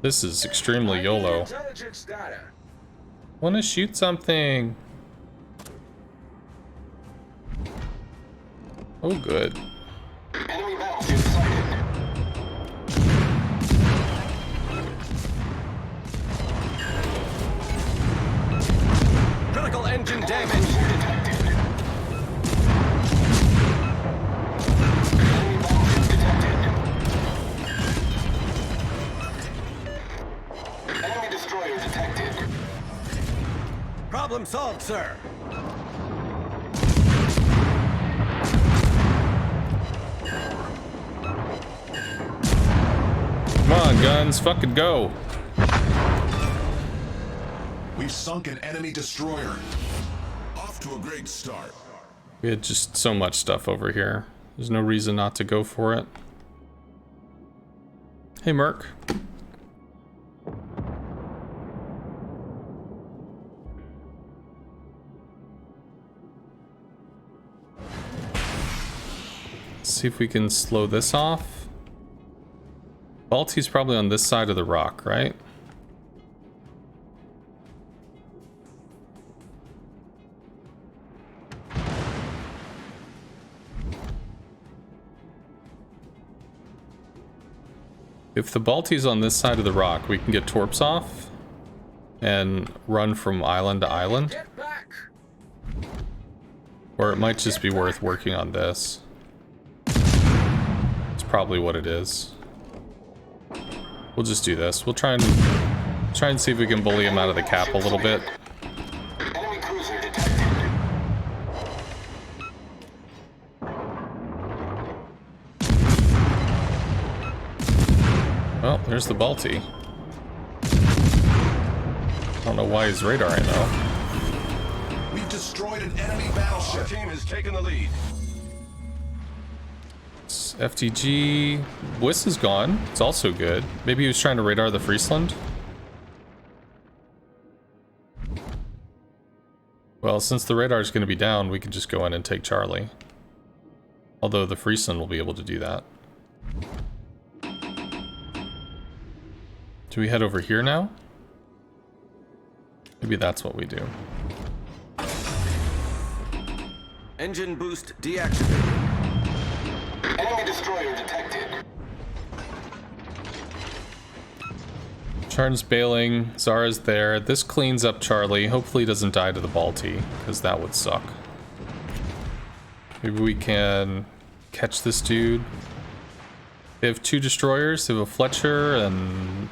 This is extremely YOLO. Intelligence data. Wanna shoot something? Oh, good. Enemy battleship sighted. Critical engine damage detected. Enemy battleship detected. Enemy destroyer detected. Problem solved, sir. Come on, guns, fucking go. We've sunk an enemy destroyer. Off to a great start. We had just so much stuff over here. There's no reason not to go for it. Hey, Merc. Let's see if we can slow this off. Balti's probably on this side of the rock, right? If the Balti's on this side of the rock, we can get torps off and run from island to island. Get back. Or it might just be worth working on this. It's probably what it is. We'll just do this. We'll try and see if we can bully him out of the cap a little bit. Enemy cruiser detected. Well, there's the Balti. I don't know why he's radaring though. We've destroyed an enemy battleship. Our team has taken the lead. It's FTG. Bliss is gone. It's also good. Maybe he was trying to radar the Friesland. Well, since the radar is going to be down, we can just go in and take Charlie. Although the Friesland will be able to do that. Do we head over here now? Maybe that's what we do. Engine boost deactivated. Enemy destroyer detected. Charn's bailing. Zara's there. This cleans up Charlie. Hopefully he doesn't die to the Balti, because that would suck. Maybe we can catch this dude. They have 2 destroyers. They have a Fletcher and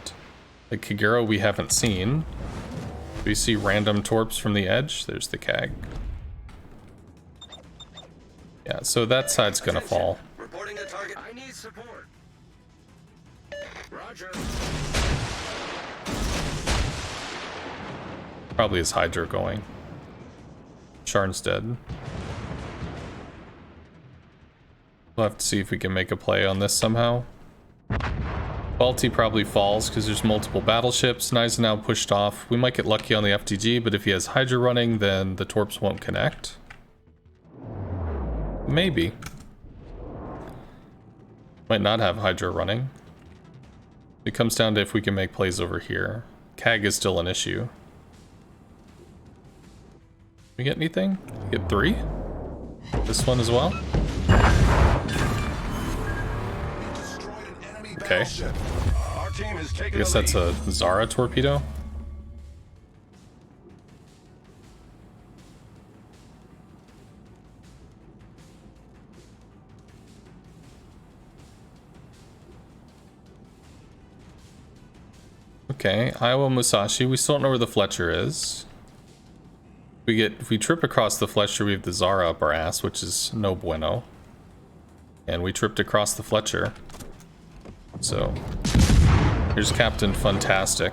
a Kagero we haven't seen. We see random torps from the edge. There's the Kag. Yeah, so that side's gonna fall. Reporting a target. I need support. Roger. Probably his Hydra going. Sharn's dead. We'll have to see if we can make a play on this somehow. Balti probably falls because there's multiple battleships. Gneisenau pushed off. We might get lucky on the FTG, but if he has Hydra running, then the torps won't connect. Maybe. Might not have Hydra running. It comes down to if we can make plays over here. Kag is still an issue. We get anything? We get 3? This one as well? Okay. Our team has taken I guess that's a Zara torpedo. Okay, Iowa Musashi. We still don't know where the Fletcher is. If we trip across the Fletcher, we have the Zara up our ass, which is no bueno. And we tripped across the Fletcher. So, here's Captain Fantastic.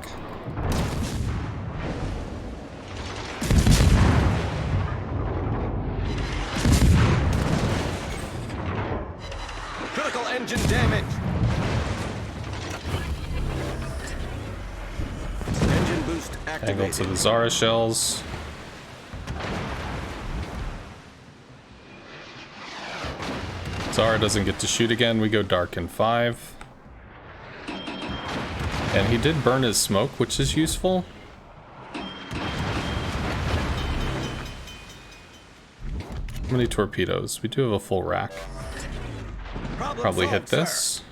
Critical engine damage. Engine boost Angle activated. to the Zara shells. Zara doesn't get to shoot again. We go dark in 5. And he did burn his smoke, which is useful. How many torpedoes? We do have a full rack. Probably hit this.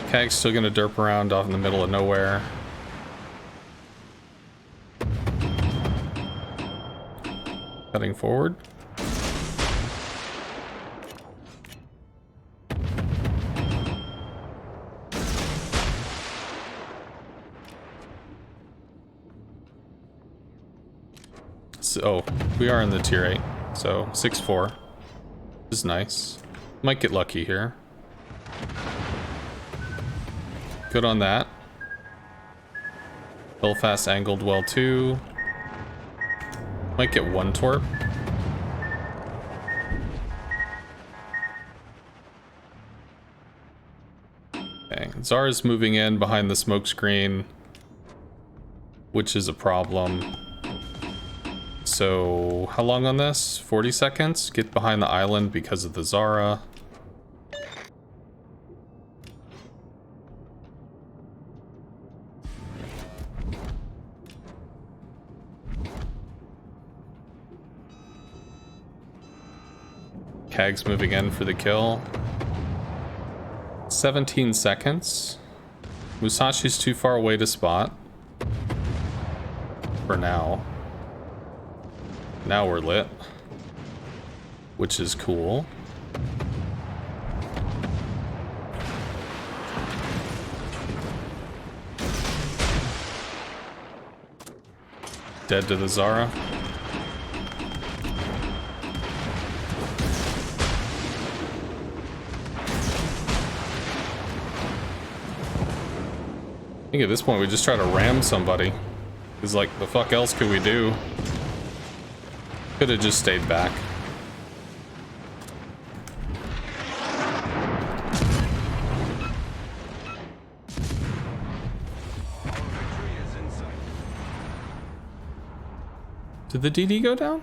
Kag's still gonna derp around off in the middle of nowhere. Heading forward. So, we are in the tier 8, so 6-4. This is nice. Might get lucky here. Good on that. Belfast angled well too. Might get 1 torp. Okay, Zara's moving in behind the smoke screen, which is a problem. So, how long on this? 40 seconds? Get behind the island because of the Zara. Kag's moving in for the kill. 17 seconds. Musashi's too far away to spot. For now. Now we're lit. Which is cool. Dead to the Zara. I think at this point we just try to ram somebody. Because like, the fuck else could we do? Could have just stayed back. Did the DD go down?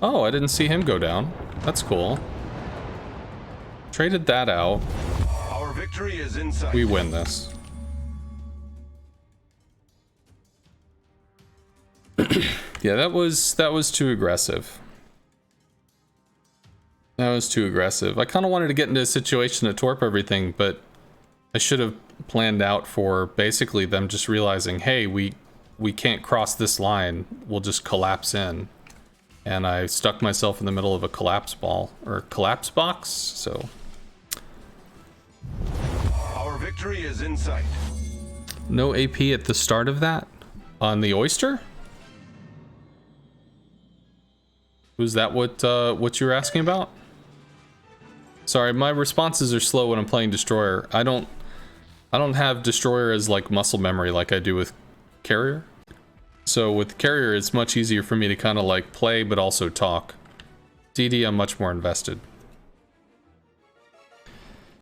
Oh, I didn't see him go down. That's cool. Traded that out. Our victory is in sight. We win this. Yeah, that was too aggressive. That was too aggressive. I kind of wanted to get into a situation to torp everything, but I should have planned out for basically them just realizing, hey, we can't cross this line. We'll just collapse in. And I stuck myself in the middle of a collapse ball, or collapse box, so... Our victory is in sight. No AP at the start of that? On the Oyster? Was that what you were asking about? Sorry, my responses are slow when I'm playing Destroyer. I don't have Destroyer as like muscle memory like I do with Carrier. So with Carrier, it's much easier for me to kind of like play but also talk. DD, I'm much more invested.